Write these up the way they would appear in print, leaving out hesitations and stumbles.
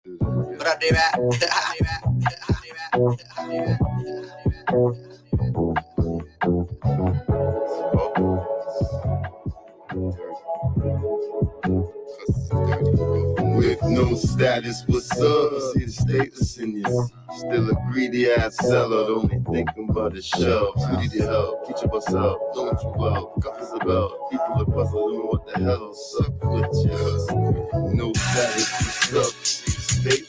With no status, what's up? See the status in you. Still a greedy ass seller, only thinking about the shelves. Who need your help? Teach up yourself, know what you well. Cuffers about, people are puzzling what the hell's up with you. No status, what's up? See the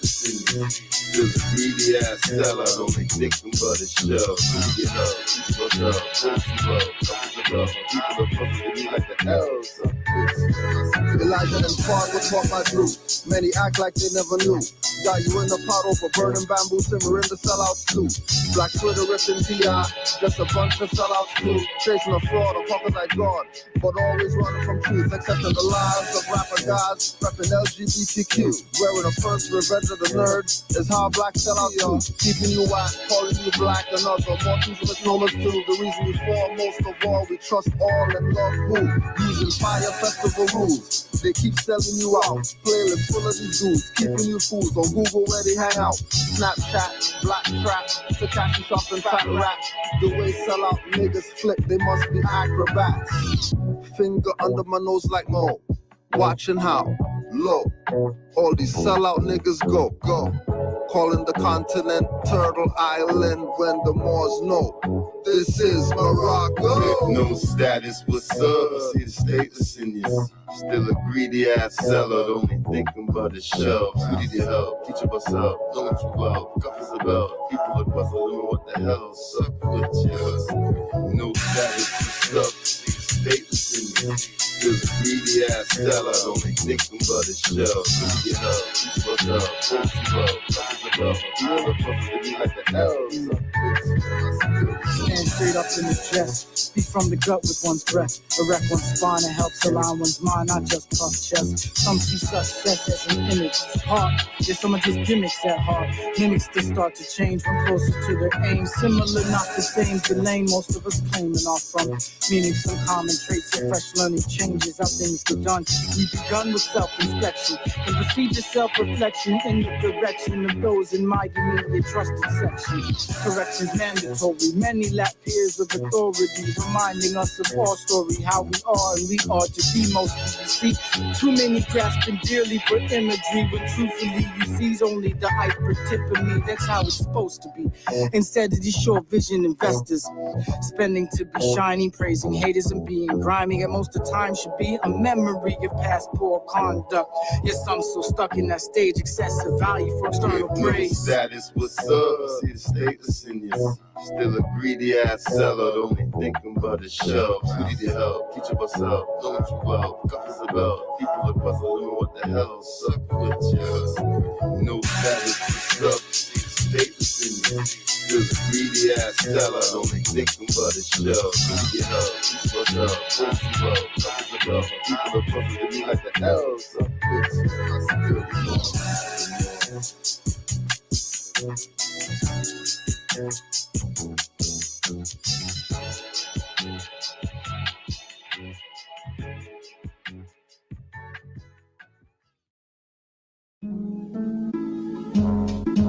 status in you. Still a greedy ass seller, only thinking about the shelves. Who need your help? Teach up yourself, know what you well. Cuffers about, people are puzzling like the hell's up with you. Elijah and Fard was taught by Drew. Many act like they never knew. Got you in the pot over burning bamboo, simmering the sellout stew. Black Twitterists and TI, just a bunch of sellouts too. Chasing a fraud, a puppet like God, but always running from truth, accepting the lies of rapper guys, repping LGBTQ. Wearing a first revenge of the nerd is how black sellouts do. Keeping you whack, calling you black, and other more truthful misnomers too. The reason we fall most of all, we trust all and love who? Using fire festival rules. They keep selling you out. Playlist full of these dudes, keeping you fools on Google where they hang out. Snapchat, black trap, to catch you something fat rap. The way sellout niggas flip, they must be acrobats. Finger under my nose like Mo, watching how low all these sellout niggas go. Calling the continent Turtle Island when the Moors know this is Morocco. With no status, what's up? See the status in you. Still a greedy ass seller, only thinking about the shelves. Who need your help? Teach up yourself, know what you well. Cuffers about, people are puzzling what the hell's up with you. No status, what's up? See the status in you. Still a greedy ass seller, only thinking about the shelves. Who need your help? Teach up yourself, know what you well. Cuffers about, people are puzzling like the hell's up with you. Stand straight up in the chest, speak from the gut with one's breath, erect one's spine and helps align one's mind, not just puff chest. Some see success as an image, it's hard. Yeah, someone just gimmicks at heart, mimics to start to change from closer to their aim. Similar, not the same, the lane most of us claiming off from. Meaning some common traits of fresh learning changes how things get done. We begun with self-inspection and proceed to self-reflection in the direction of those in my immediate trusted section. Corrections mandatory, many lack peers of authority, reminding us of our story, how we are and we are to be most people see. Too many grasping dearly for imagery, when truthfully you see's only the iceberg tip of me. That's how it's supposed to be. Instead of these short vision investors, spending to be shiny, praising haters and being grimy, and most of the time should be a memory of past poor conduct. Yet some still stuck in that stage, excessive value for external praise. Status, what's up? See the status in you. Still a greedy ass seller, only thinking about the shelves. Who need your help? Teach up yourself, know what you well. Cuffers about, people are puzzling what the hell's up with you. No status, what's up? See the status in you. Still a greedy ass seller, only thinking about the shelves. Who need your help? Teach up yourself, know what you well. Cuffers about, people are puzzling like the hell's up with you.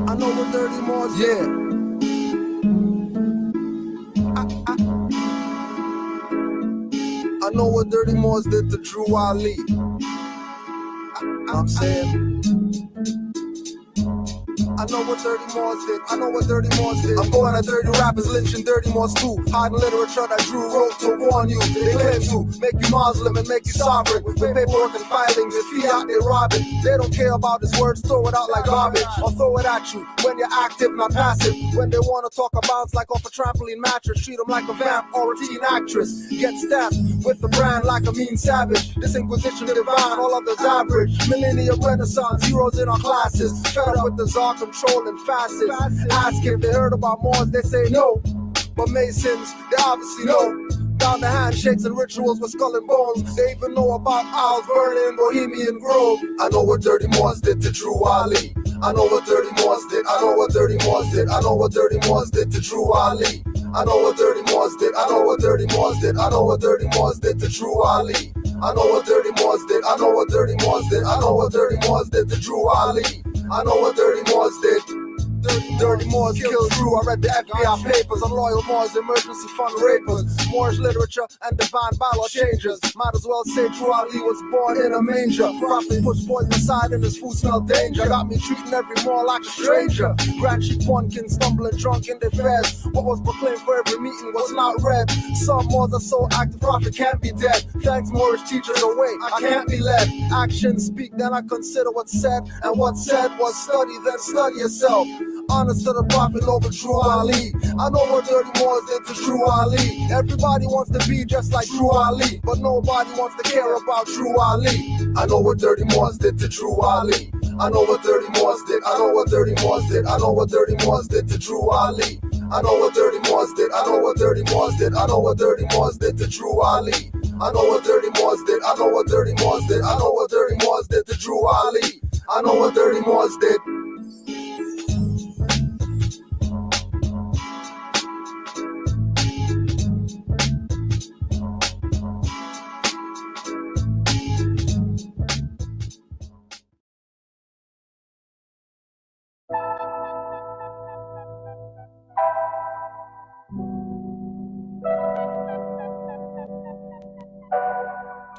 I know what dirty Moors, yeah. I know what dirty Moors did to Drew Ali. I'm saying, I know what dirty Moors did. I know what dirty Moors did. I'm going at dirty rappers, lynching dirty Moors too. Hiding literature that Drew wrote to warn you. They claim to make you Muslim and make you sovereign. With paperwork and filings, with fiat they robbing. They don't care about his words, throw it out like garbage. Or throw it at you when you're active, not passive. When they want to talk about like off a trampoline mattress, treat them like a vamp or a teen actress. Get stabbed with the brand like a mean savage. This Inquisition divine, all others average. Millennium Renaissance, heroes in our classes. Fed up with the czar controlling facets. Ask if they heard about Moors, they say no. But Masons, they obviously know. Down the handshakes and rituals with skull and bones. They even know about owls burning Bohemian Grove. I know what dirty Moors did to Drew Ali. I know what dirty Moors did. I know what dirty Moors did. I know what dirty Moors did to Drew Ali. I know what dirty Moors did. I know what dirty Moors did. I know what dirty Moors did to Drew Ali. I know what dirty Moors did. I know what dirty Moors did. I know what dirty Moors did to Drew Ali. I know what dirty Moors did. Dirty Moors killed Drew. I read the FBI papers on loyal Moors, emergency fund rapers, Moorish literature and divine bylaw changes. Might as well say Drew Ali was born in a manger. Prophet puts poison aside and his food smelled danger. Got me treating every Moor like a stranger. Grand sheep pumpkin stumbling drunk in their fairs. What was proclaimed for every meeting was not read. Some Moors are so active, prophet can't be dead. Thanks Moorish teachers away, I can't be led. Actions speak, then I consider what's said. And what's said was study, then study yourself. Honest to the prophet over Drew Ali. I know what dirty Moors did to Drew Ali. Everybody wants to be just like Drew Ali, but nobody wants to care about Drew Ali. I know what dirty Moors did to Drew Ali. I know what dirty Moors did. I know what dirty Moors did. I know what dirty Moors did to Drew Ali. I know what dirty Moors did. I know what dirty Moors did. I know what dirty Moors did to Drew Ali. I know what dirty Moors did. I know what dirty Moors did. I know what dirty Moors did to Drew Ali. I know what dirty Moors did.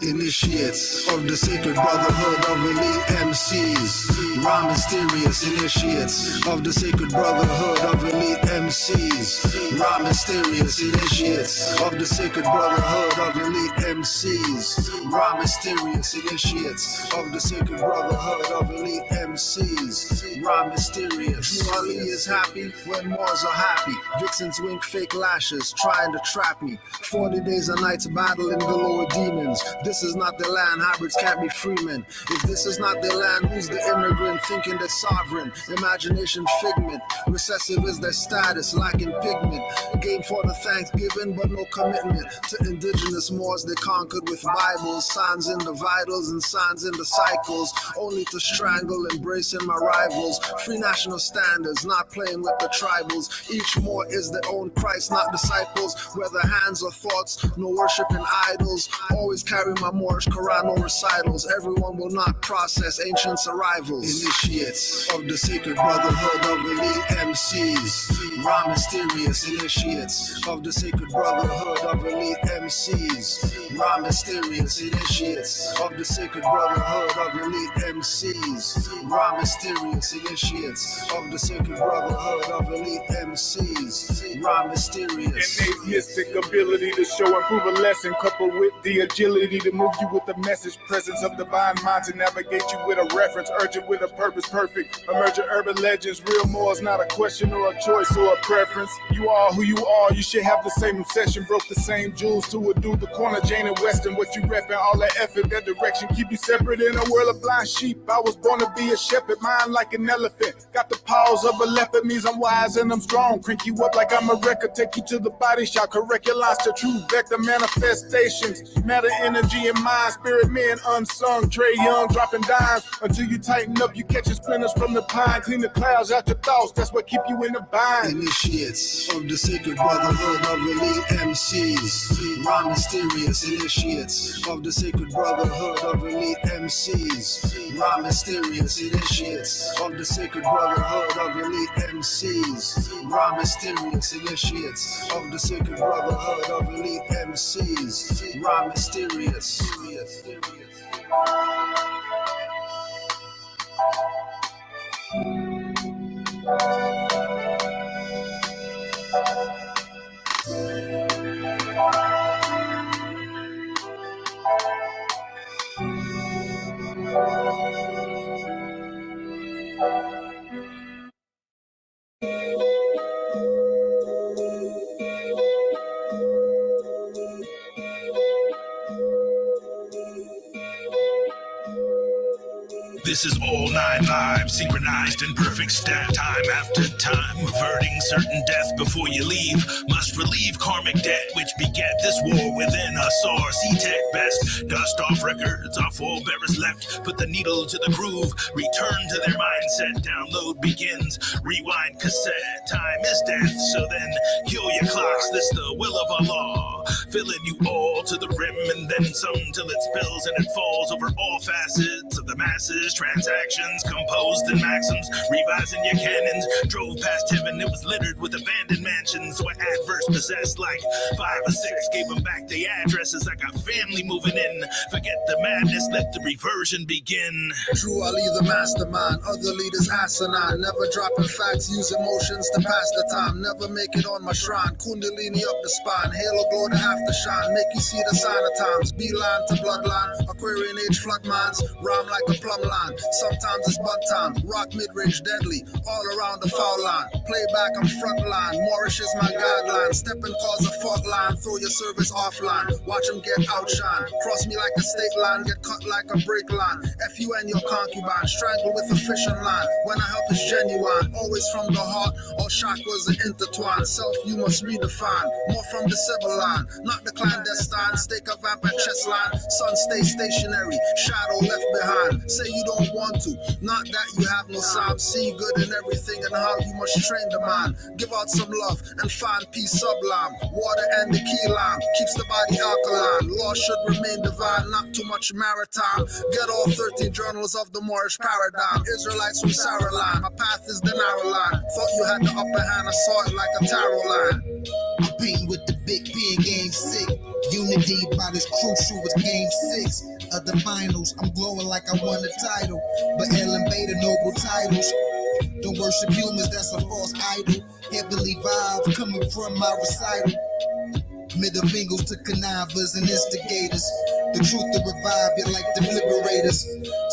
Initiates of the sacred brotherhood of elite MCs. Raw mysterious initiates of the sacred brotherhood of elite MCs. Raw mysterious initiates of the sacred brotherhood of elite MCs. Raw mysterious initiates of the sacred brotherhood of elite MCs. Raw mysterious. Drew Ali is happy when Moors are happy. Vixens wink fake lashes trying to trap me. 40 days and nights battling the lower demons. This is not their land, hybrids can't be freemen. If this is not their land, who's the immigrant thinking they're sovereign? Imagination figment, recessive is their status, lacking pigment. Game for the Thanksgiving, but no commitment to indigenous Moors they conquered with Bibles, signs in the vitals and signs in the cycles, only to strangle, embracing my rivals. Free national standards, not playing with the tribals. Each Moor is their own Christ, not disciples. Whether hands or thoughts, no worshiping idols. Always carry my Moorish Quran or recitals. Everyone will not process ancients' arrivals. Initiates of the sacred brotherhood of elite MCs. Raw mysterious initiates of the sacred brotherhood of elite MCs. Raw mysterious initiates of the sacred brotherhood of elite MCs. Raw mysterious initiates of the sacred brotherhood of elite MCs. Raw mysterious. Innate mystic ability to show and prove a lesson, coupled with the agility to move you with the message, presence of divine mind to navigate you with a reference, urgent with a purpose, perfect. Emergent urban legends, real Moors, not a question or a choice or a preference. You are who you are, you should have the same obsession. Broke the same jewels to a dude, the corner, Jane and Western. What you reppin', all that effort, that direction, keep you separate in a world of blind sheep. I was born to be a shepherd, mind like an elephant. Got the paws of a leopard, means I'm wise and I'm strong. Crank you up like I'm a record, take you to the body shop, correct your lines to true vector manifestations. Matter, energy, and mind, spirit men unsung. Trey Young dropping dimes until you tighten up, you catching splinters from the pine. Clean the clouds out your thoughts, that's what keep you in the bind. Initiates of the sacred brotherhood of elite MCs. Raw mysterious initiates of the sacred brotherhood of elite MCs. Raw mysterious initiates of the sacred brotherhood of elite MCs. Raw mysterious initiates of the sacred brotherhood of elite MCs. Raw mysterious. This is all 9 lives, synchronized in perfect step, time after time, averting certain death before you leave. Must relieve karmic debt, which beget this war within us, or C-Tech best. Dust off records, our forebearers left, put the needle to the groove, return to their mindset, download begins, rewind cassette, time is death, so then kill your clocks, this the will of Allah. law, filling you all to the rim and then some till it spills and it falls over all facets of the masses. Transactions composed in maxims, revising your cannons. Drove past heaven, it was littered with abandoned mansions. So adverse possessed like 5 or 6, gave them back their addresses. I got family moving in. Forget the madness, let the reversion begin. True Ali the mastermind, other leaders asinine. Never dropping facts, use emotions to pass the time. Never make it on my shrine, Kundalini up the spine. Halo glow to aftershock, make you see the sign of times. Beeline to bloodline, Aquarian age flood minds. Rhyme like a plumb line, sometimes it's bud time. Rock mid-range deadly, all around the foul line. Playback I'm front line, Moorish is my guideline. Step and cause a fault line, throw your service offline. Watch them get outshine, cross me like a state line, get cut like a break line. FU and your concubine, strangle with a fishing line. When I help is genuine, always from the heart, all chakras are intertwined. Self you must redefine, more from the civil line, not the clandestine. Stake a vamp at chest line, sun stay stationary, shadow left behind. Say you don't want to, not that you have no sign. See good in everything and how you must train the mind. Give out some love and find peace sublime. Water and the key lime keeps the body alkaline. Law should remain divine, not too much maritime. Get all 13 journals of the Moorish paradigm. Israelites from Sarah line, my path is the narrow line. Thought you had the upper hand, I saw it like a tarot line. I'm painting with the big P in game 6. Unity about as crucial as game 6 of the finals. I'm glowing like I won the title, but Ellen Beta noble titles. Don't worship humans, that's a false idol. Heavenly vibes coming from my recital. Middle fingers to connivers and instigators. The truth to revive you like the liberators.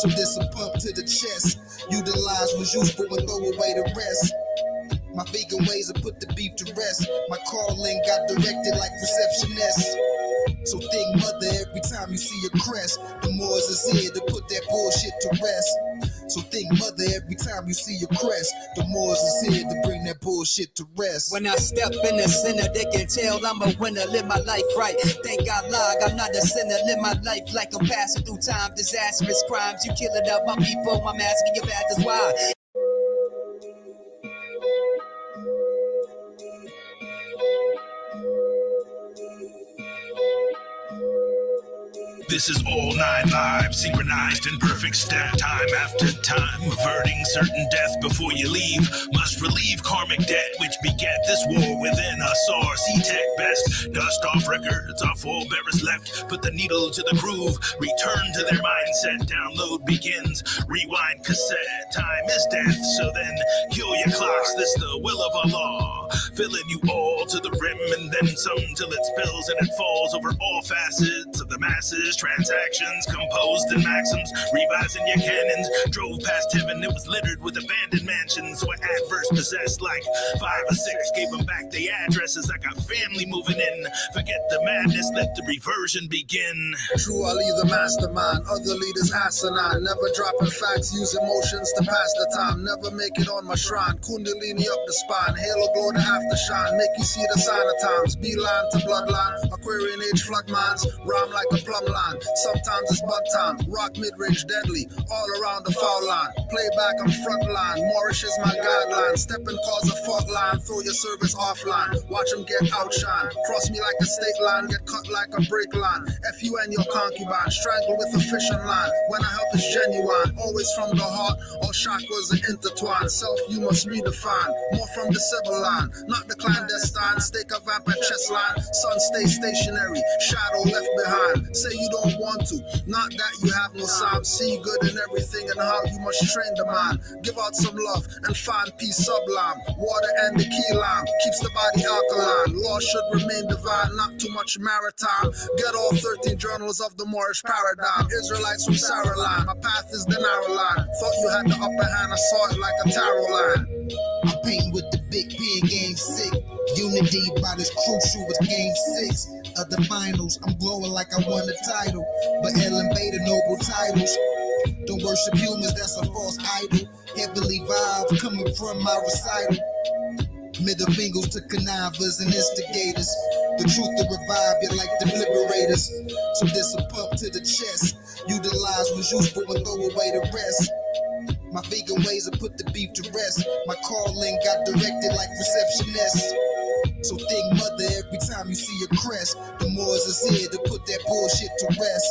So this a pump to the chest. Utilize what's useful and throw away the rest. My vegan ways have put the beef to rest. My calling got directed like receptionist. So think mother every time you see a crest. The Moors is here to put that bullshit to rest. So think mother every time you see a crest. The Moors is here to bring that bullshit to rest. When I step in the center, they can tell I'm a winner, live my life right. Thank God, I'm not a sinner, live my life like I'm passing through time. Disastrous crimes, you killing up my people, I'm asking you back, that's why. This is all 9 live, synchronized in perfect step, time after time, averting certain death before you leave. Must relieve karmic debt, which beget this war within us. RC tech best, dust off records, our forebearers left. Put the needle to the groove, return to their mindset. Download begins, rewind cassette. Time is death, so then kill your clocks. This the will of Allah, filling you all to the rim and then some till it spills and it falls over all facets of the masses. Transactions composed in maxims, revising your cannons. Drove past heaven, it was littered with abandoned mansions. Were adverse possessed like 5 or 6, gave them back their addresses. I got family moving in. Forget the madness, let the reversion begin. True Ali the mastermind, other leaders asinine. Never dropping facts, use emotions to pass the time. Never make it on my shrine, Kundalini up the spine. Halo glow to aftershine, make you see the sign of times. Beeline to bloodline, Aquarian age flood minds. Rhyme like a plumb line, sometimes it's bud time. Rock mid-range deadly, all around the foul line. Playback I'm front line, Moorish is my guideline. Step and cause a fault line, throw your service offline. Watch them get outshine, cross me like a state line, get cut like a break line. FU and your concubine, strangle with a fishing line. When I help is genuine, always from the heart, all chakras are intertwined. Self you must redefine, more from the civil line, not the clandestine. Stake a vamp at chest line, sun stay stationary, shadow left behind. Say you don't want to, not that you have no sign. See good in everything and how you must train the mind. Give out some love and find peace sublime. Water and the key lime keeps the body alkaline. Law should remain divine, not too much maritime. Get all 13 journals of the Moorish paradigm. Israelites from Sarah line, my path is the narrow line. Thought you had the upper hand, I saw it like a tarot line. I'm painting with the big P in game 6. Unity about as crucial as game 6 of the finals. I'm glowing like I won the title, but Ellen Beta noble titles. Don't worship humans, that's a false idol. Heavenly vibes coming from my recital. Middle fingers to connivers and instigators. The truth to revive you like the liberators. So this a pump to the chest. Utilize what's useful and throw away the rest. My vegan ways have put the beef to rest. My calling got directed like receptionists. So think mother every time you see a crest. The Moors is here to put that bullshit to rest.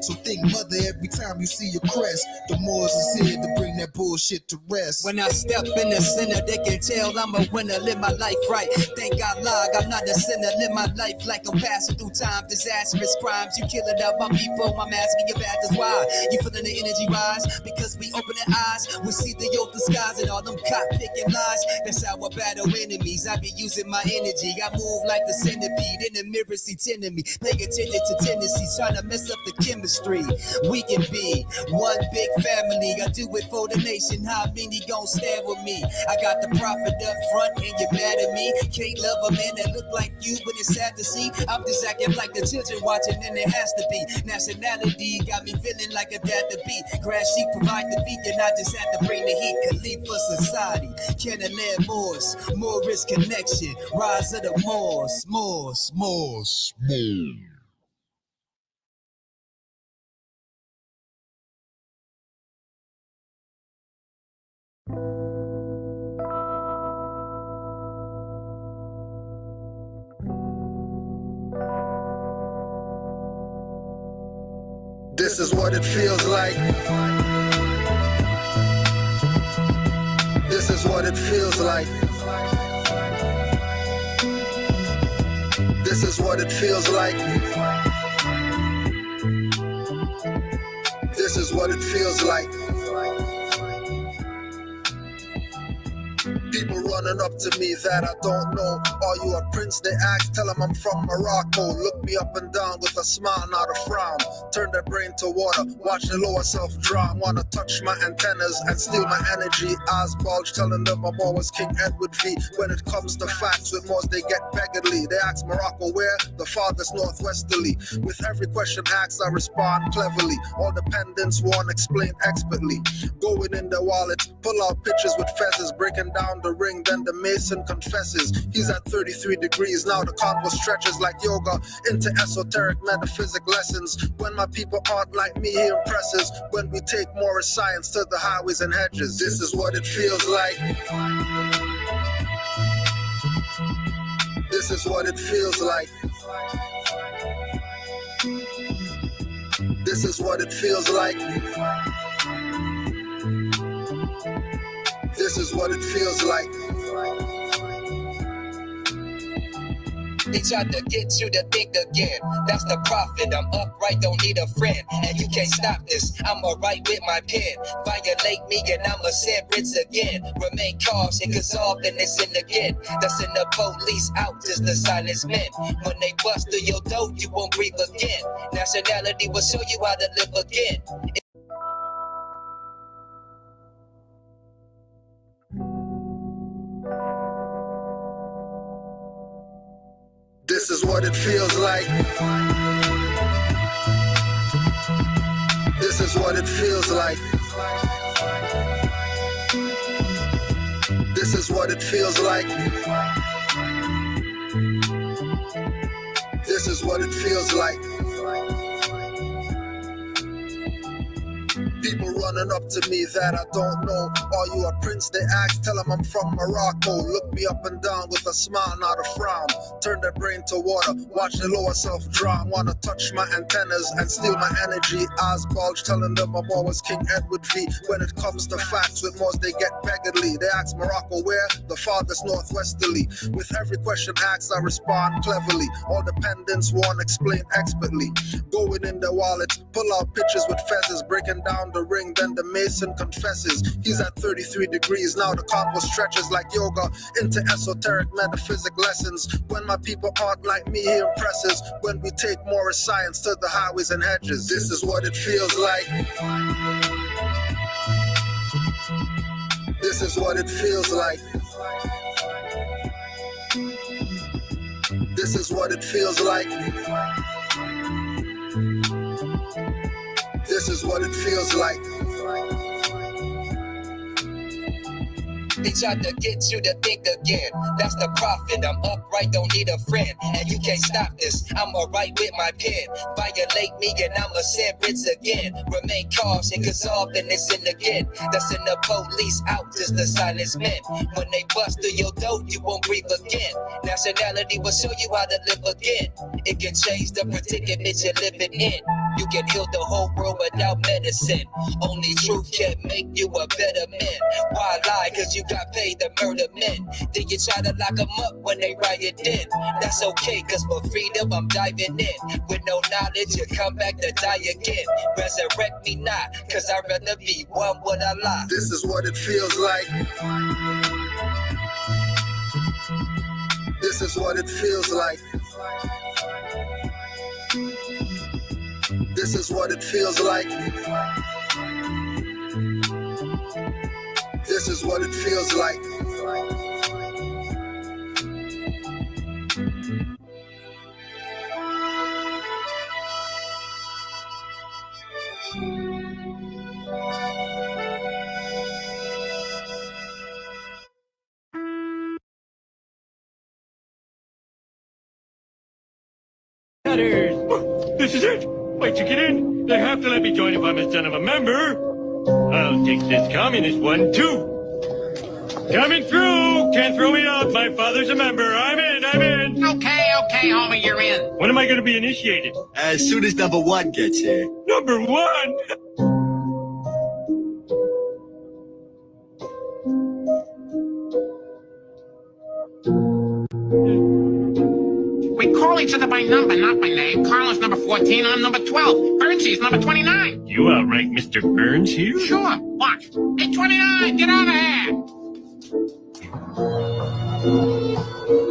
So think mother every time you see a crest. The Moors is here to bring that bullshit to rest. When I step in the center, they can tell I'm a winner, live my life right. Thank God, I'm not a sinner, live my life like I'm passing through time. Disastrous crimes, you killing up my people. I'm asking you back, that's why you feeling the energy rise. Because we open the eyes, we see the open skies and all them cop picking lies. That's how I battle enemies. I be using my energy. I move like the centipede in the mirror, see tending me. Pay attention to tendencies, trying to mess up the chemistry. We can be one big family. I do it for the nation. How many gon' stand with me? I got the prophet up front and you're mad at me. Can't love a man that look like you, but it's sad to see. I'm just acting like the children watching, and it has to be. Nationality got me feeling like a dad to be. Crash sheet provide the beat, and I just had to bring the heat. Khalifa society, Canaanland Moorish connection. Rise of the Moors. This is what it feels like. This is what it feels like. This is what it feels like. This is what it feels like. People running up to me that I don't know. Are you a prince? They ask, tell them I'm from Morocco. Look me up and down with a smile, not a frown. Turn their brain to water, watch the lower self drown. Wanna touch my antennas and steal my energy. Eyes bulge, telling them I'm always King Edward V. When it comes to facts, with Moors they get beggarly. They ask Morocco where? The farthest northwesterly. With every question asked, I respond cleverly. All dependents won't explain expertly. Going in their wallets, pull out pictures with feathers, breaking down the ring, then the mason confesses. He's at 33 degrees, now the convo stretches like yoga into esoteric metaphysic lessons. When my people aren't like me, he impresses. When we take Moorish science to the highways and hedges. This is what it feels like. This is what it feels like. This is what it feels like. This is what it feels like. They tried to get you to think again. That's the prophet. I'm upright, don't need a friend. And you can't stop this. I'ma write with my pen. Violate me and I'ma send writs again. Remain cautious, cause often they sin again. That's in the police out, just the silence men. When they bust through your door, you won't breathe again. Nationality will show you how to live again. This is what it feels like. This is what it feels like. This is what it feels like. This is what it feels like. People running up to me that I don't know. Are you a prince? They ask, tell them I'm from Morocco. Look me up and down with a smile, not a frown. Turn their brain to water, watch the lower self drown. Wanna touch my antennas and steal my energy. Eyes bulge, telling them I'm always King Edward V. When it comes to facts, with Moors they get beggarly. They ask Morocco where? The farthest northwesterly. With every question asked, I respond cleverly. All dependents won't explain expertly. Going in their wallets, pull out pictures with feathers, breaking down the ring, then the mason confesses. He's at 33 degrees, now the convo stretches like yoga into esoteric metaphysic lessons. When my people aren't like me, he impresses. When we take Moorish science to the highways and hedges. This is what it feels like. This is what it feels like. This is what it feels like. This is what it feels like. They tried to get you to think again. That's the profit. I'm upright, don't need a friend. And you can't stop this. I'ma write with my pen. Violate me and I'ma send writs again. Remain cautious, cause often it's in again. That's in the police out, just the silence men. When they bust through your door, you won't breathe again. Nationality will show you how to live again. It can change the predicament you're living in. You can heal the whole world without medicine. Only truth can make you a better man. Why lie? Cause you got paid to murder men. Then you try to lock them up when they riot in. That's okay, cause for freedom I'm diving in. With no knowledge, you come back to die again. Resurrect me not, cause I'd rather be one with Allah. This is what it feels like. This is what it feels like. This is what it feels like. This is what it feels like. This is it. Wait to get in. They have to let me join if I'm a son of a member. I'll take this communist one too. Coming through. Can't throw me out. My father's a member. I'm in. Okay, homie, you're in. When am I going to be initiated? As soon as number one gets here. Number one? We call each other by number, not by name. Carlos number 14, I'm number 12. Burnsy's number 29. You outrank Mr. Burns here? Sure, watch. Hey, 29, get out of here!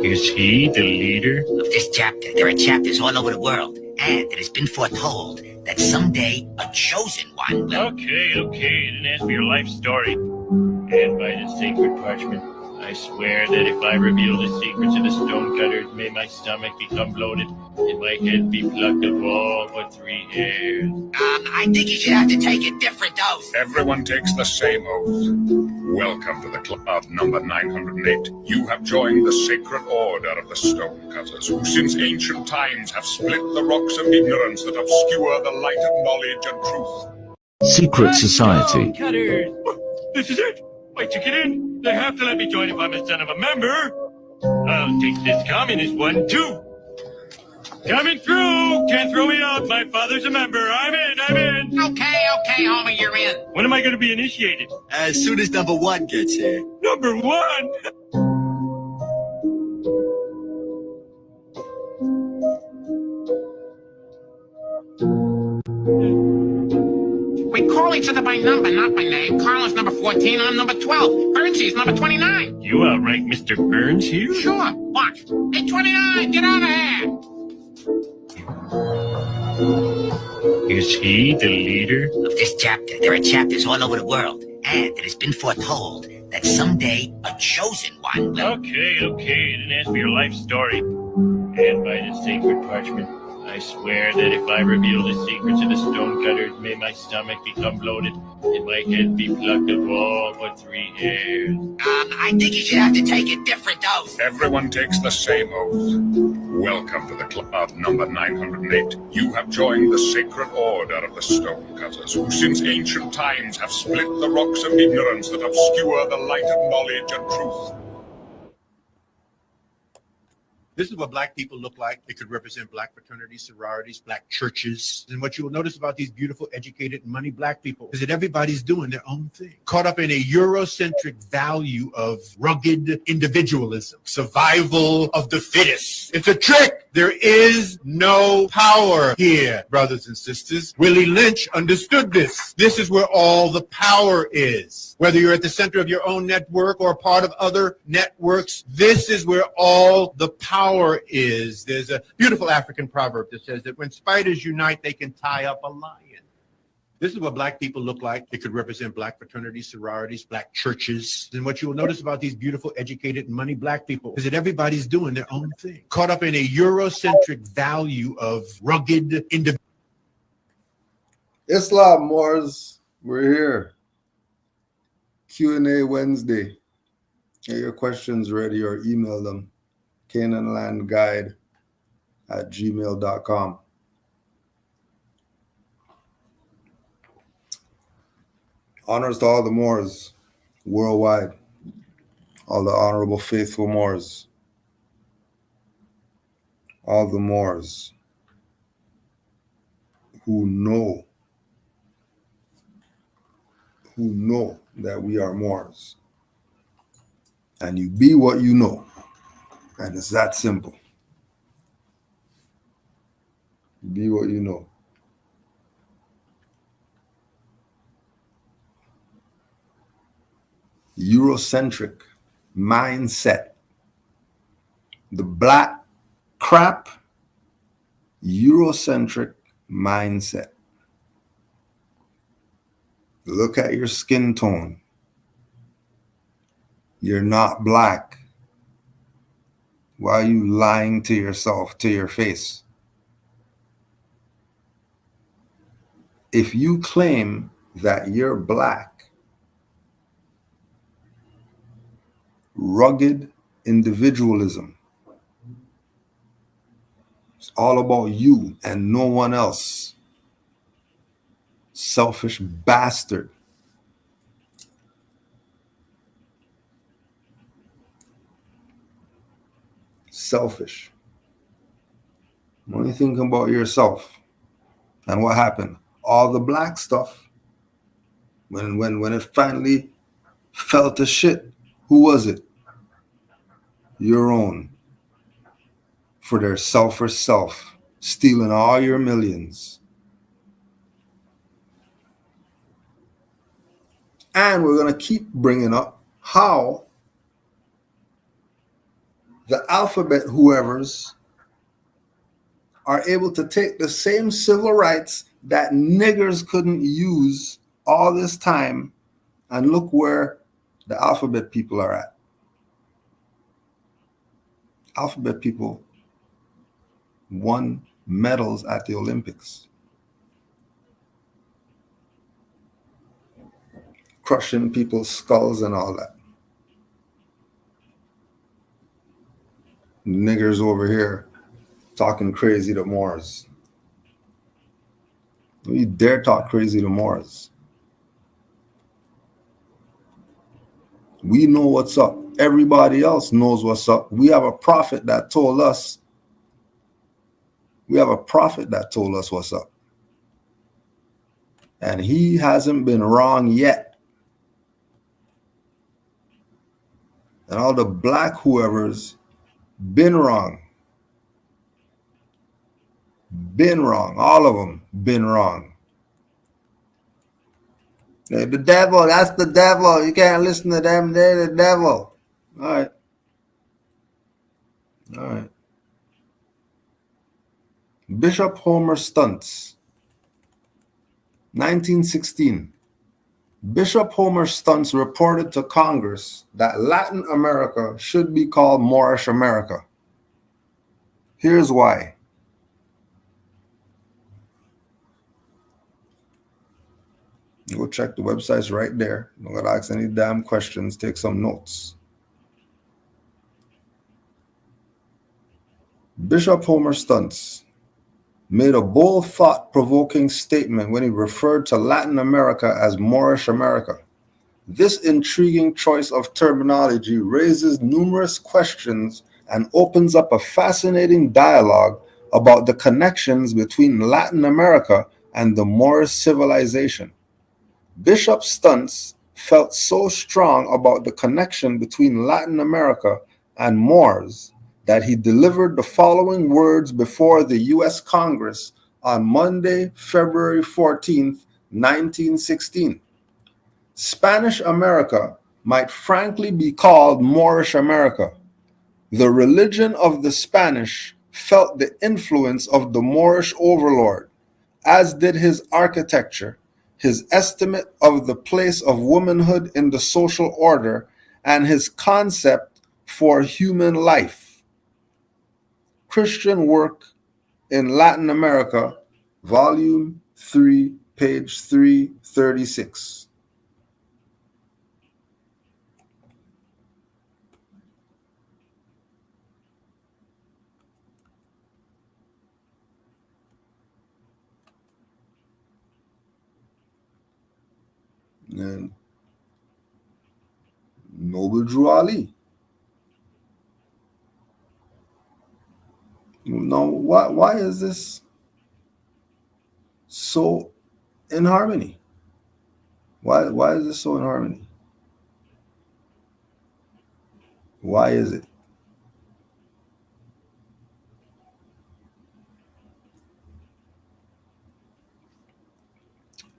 Is he the leader? Of this chapter, there are chapters all over the world, and it has been foretold that someday a chosen one will... Okay, then ask me your life story. And by the sacred parchment, I swear that if I reveal the secrets of the stonecutters, may my stomach become bloated and my head be plucked of all but 3 hairs. I think you should have to take a different oath. Everyone takes the same oath. Welcome to the club number 908. You have joined the sacred order of the stonecutters, who since ancient times have split the rocks of ignorance that obscure the light of knowledge and truth. Secret Society. Cutters. This is it. Wait to get in. They have to let me join if I'm a son of a member. I'll take this communist one too. Coming through. Can't throw me out. My father's a member. I'm in. Okay, homie, you're in. When am I going to be initiated? As soon as number one gets here. Number one? We call each other by number, not by name. Carlos number 14, I'm number 12. Burnsy's number 29. You outrank Mr. Burns here? Sure, watch. Hey, 29, get out of here! Is he the leader? Of this chapter, there are chapters all over the world, and it has been foretold that someday a chosen one will... Okay, then ask me your life story. And by the sacred parchment, I swear that if I reveal the secrets of the stonecutters, may my stomach become bloated and my head be plucked of all but 3 hairs. I think you should have to take a different oath. Everyone takes the same oath. Welcome to the club number 908. You have joined the sacred order of the stonecutters, who since ancient times have split the rocks of ignorance that obscure the light of knowledge and truth. This is what black people look like. It could represent black fraternities, sororities, black churches. And what you will notice about these beautiful, educated, money black people is that everybody's doing their own thing. Caught up in a Eurocentric value of rugged individualism, survival of the fittest. It's a trick. There is no power here, brothers and sisters. Willie Lynch understood this. This is where all the power is. Whether you're at the center of your own network or part of other networks, this is where all the power is. There's a beautiful African proverb that says that when spiders unite, they can tie up a lion. This is what black people look like. It could represent black fraternities, sororities, black churches. And what you will notice about these beautiful, educated, money black people is that everybody's doing their own thing. Caught up in a Eurocentric value of rugged individualism. Islam Moors, we're here. Q&A Wednesday. Get your questions ready or email them. Canaanlandguide@gmail.com. Honors to all the Moors worldwide, all the honorable, faithful Moors, all the Moors who know that we are Moors. And you be what you know. And it's that simple. Be what you know. Eurocentric mindset. The black crap Eurocentric mindset. Look at your skin tone. You're not black. Why are you lying to yourself, to your face? If you claim that you're black, rugged individualism, it's all about you and no one else. Selfish bastard. Selfish. Only thinking about yourself. And what happened? All the black stuff, when it finally fell to shit, who was it? Your own. For their selfish self, stealing all your millions. And we're going to keep bringing up how the alphabet whoever's are able to take the same civil rights that niggers couldn't use all this time, and look where the alphabet people are at. Alphabet people won medals at the Olympics. Crushing people's skulls and all that. Niggers over here talking crazy to Moors. You dare talk crazy to Moors. We know what's up. Everybody else knows what's up. We have a prophet that told us. We have a prophet that told us what's up. And he hasn't been wrong yet. And all the black whoever's been wrong. Been wrong. All of them been wrong. Hey, the devil, that's the devil. You can't listen to them. They're the devil. All right. All right. Bishop Homer Stunts. 1916. Bishop Homer Stunts reported to Congress that Latin America should be called Moorish America. Here's why. Go check the websites right there. Don't gotta ask any damn questions. Take some notes. Bishop Homer Stunts made a bold, thought-provoking statement when he referred to Latin America as Moorish America. This intriguing choice of terminology raises numerous questions and opens up a fascinating dialogue about the connections between Latin America and the Moorish civilization. Bishop Stunts felt so strong about the connection between Latin America and Moors that he delivered the following words before the U.S. Congress on Monday, February 14th, 1916. Spanish America might frankly be called Moorish America. The religion of the Spanish felt the influence of the Moorish overlord, as did his architecture, his estimate of the place of womanhood in the social order, and his concept for human life. Christian Work in Latin America, Volume 3, page 336. and Noble Drew Ali. Now, why is this so in harmony? Why is this so in harmony? Why is it?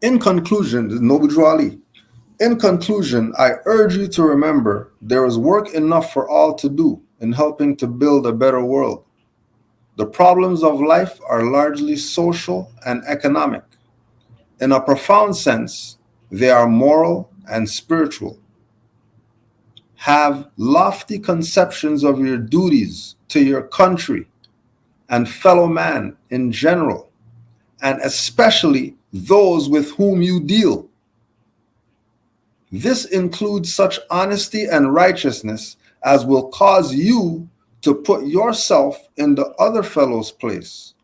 In conclusion, this is Noble Drew Ali. In conclusion, I urge you to remember there is work enough for all to do in helping to build a better world. The problems of life are largely social and economic. In a profound sense, they are moral and spiritual. Have lofty conceptions of your duties to your country and fellow man in general, and especially those with whom you deal. This includes such honesty and righteousness as will cause you to put yourself in the other fellow's place.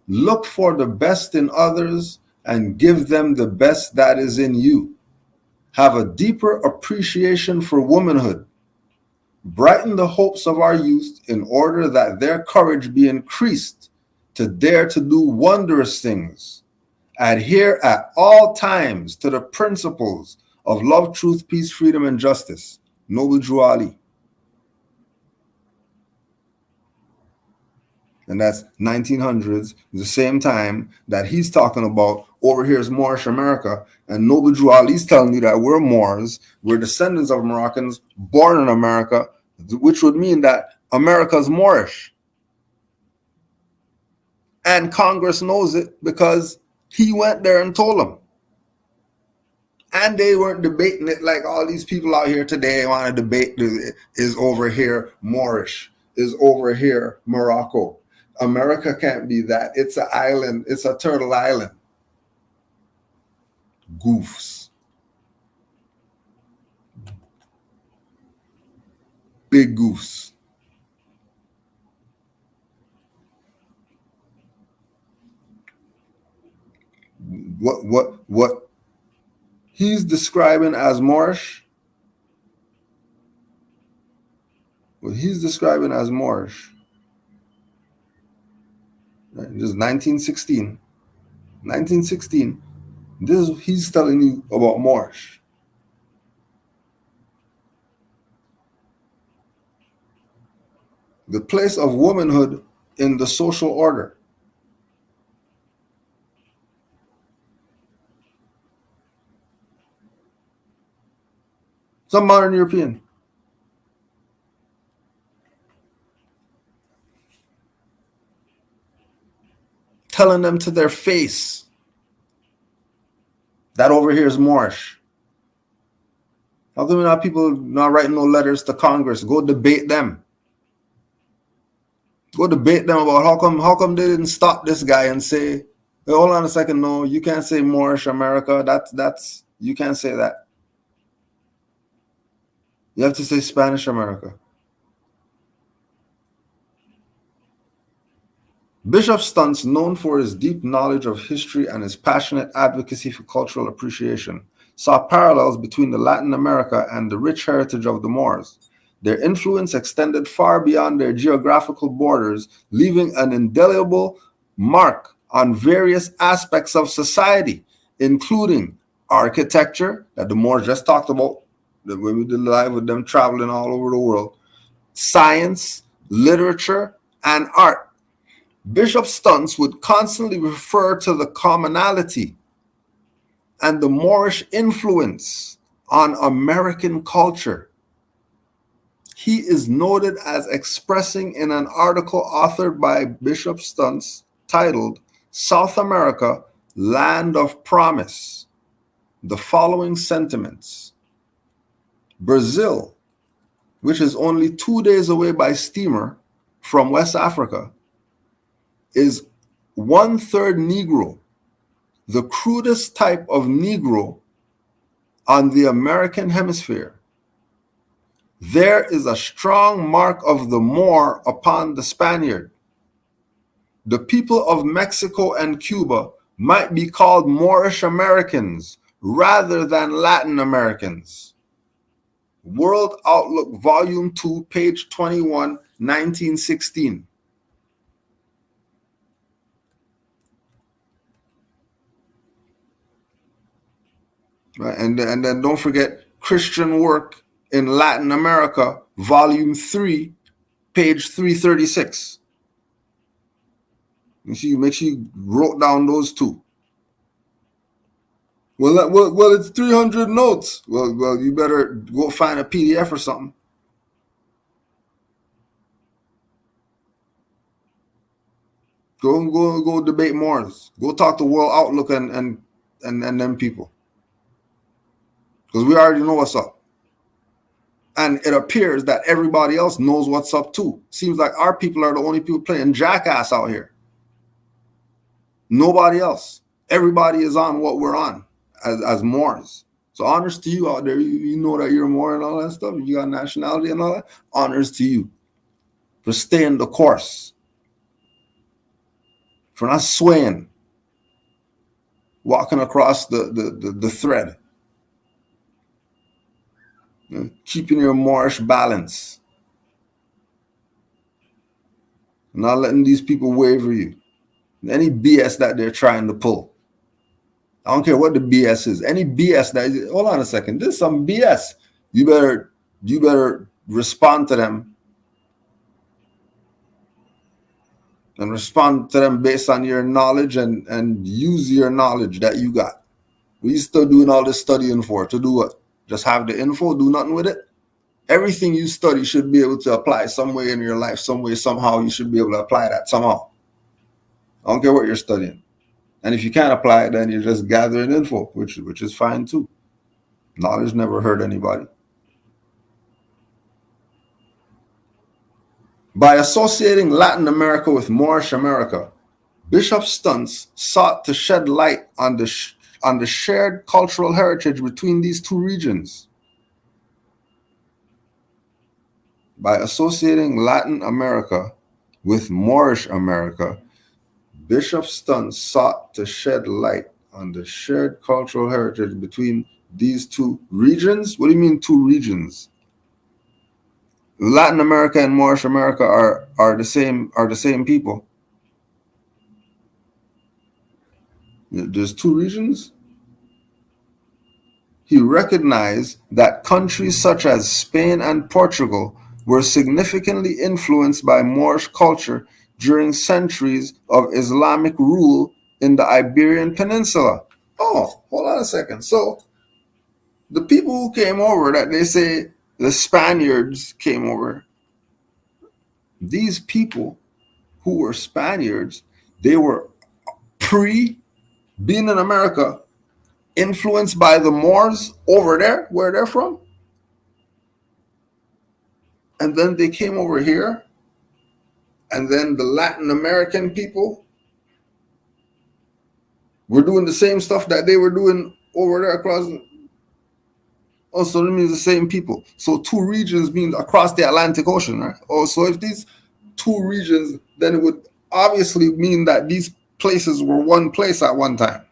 Look for the best in others and give them the best that is in you. Have a deeper appreciation for womanhood. Brighten the hopes of our youth in order that their courage be increased to dare to do wondrous things. Adhere at all times to the principles of love, truth, peace, freedom, and justice. Noble Drew Ali. And that's 1900s, the same time that he's talking about over here is Moorish America. And Noble Drew Ali's telling you that we're Moors, we're descendants of Moroccans born in America, which would mean that America's Moorish. And Congress knows it because he went there and told them. And they weren't debating it like all these people out here today want to debate is over here Moorish, is over here Morocco. America can't be that. It's an island. It's a turtle island. Goofs. Big goofs. What he's describing as Moorish, what he's describing as Moorish, right? This is 1916. 1916. This is, he's telling you about Moorish. The place of womanhood in the social order. Some modern European. Telling them to their face that over here is Moorish. How come not people not writing no letters to Congress? Go debate them. Go debate them about how come they didn't stop this guy and say, hey, hold on a second, no, you can't say Moorish America. That's you can't say that. You have to say Spanish America. Bishop Stuntz, known for his deep knowledge of history and his passionate advocacy for cultural appreciation, saw parallels between the Latin America and the rich heritage of the Moors. Their influence extended far beyond their geographical borders, leaving an indelible mark on various aspects of society, including architecture, that the Moors just talked about, when we did live with them traveling all over the world, science, literature, and art. Bishop Stuntz would constantly refer to the commonality and the Moorish influence on American culture. He is noted as expressing in an article authored by Bishop Stuntz titled South America, Land of Promise, the following sentiments. Brazil, which is only 2 days away by steamer from West Africa, is 1/3 Negro, the crudest type of Negro on the American hemisphere. There is a strong mark of the Moor upon the Spaniard. The people of Mexico and Cuba might be called Moorish Americans rather than Latin Americans. World Outlook, Volume 2, page 21, 1916. Right? And then don't forget Christian Work in Latin America, Volume 3, page 336. Make sure you wrote down those two. Well, it's 300 notes. Well, you better go find a PDF or something. Go debate Moors. Go talk to World Outlook and them people. Because we already know what's up. And it appears that everybody else knows what's up too. Seems like our people are the only people playing jackass out here. Nobody else. Everybody is on what we're on as Moors. So honors to you out there. You know that you're a Moor and all that stuff. You got nationality and all that. Honors to you for staying the course. For not swaying. Walking across the thread. Keeping your Moorish balance. Not letting these people waver you. Any BS that they're trying to pull. I don't care what the BS is. Any BS that is, hold on a second. This is some BS. You better respond to them. And respond to them based on your knowledge and use your knowledge that you got. We still doing all this studying for. To do what? Just have the info, do nothing with it? Everything you study should be able to apply some way in your life, some way, somehow. You should be able to apply that somehow. I don't care what you're studying. And if you can't apply it, then you're just gathering info, which is fine too. Knowledge never hurt anybody. By associating Latin America with Moorish America, Bishop Stuntz sought to shed light on the shared cultural heritage between these two regions. By associating Latin America with Moorish America, Bishop Stuntz sought to shed light on the shared cultural heritage between these two regions. What do you mean two regions? Latin America and Moorish America are the same people. There's two regions. He recognized that countries such as Spain and Portugal were significantly influenced by Moorish culture during centuries of Islamic rule in the Iberian Peninsula. Oh, hold on a second. So the people who came over, that they say the Spaniards came over, these people who were Spaniards, they were being in America, influenced by the Moors over there, where they're from. And then they came over here. And then the Latin American people were doing the same stuff that they were doing over there across. Oh, so that means the same people. So two regions mean across the Atlantic Ocean, right? Oh, so if these two regions, then it would obviously mean that these places were one place at one time.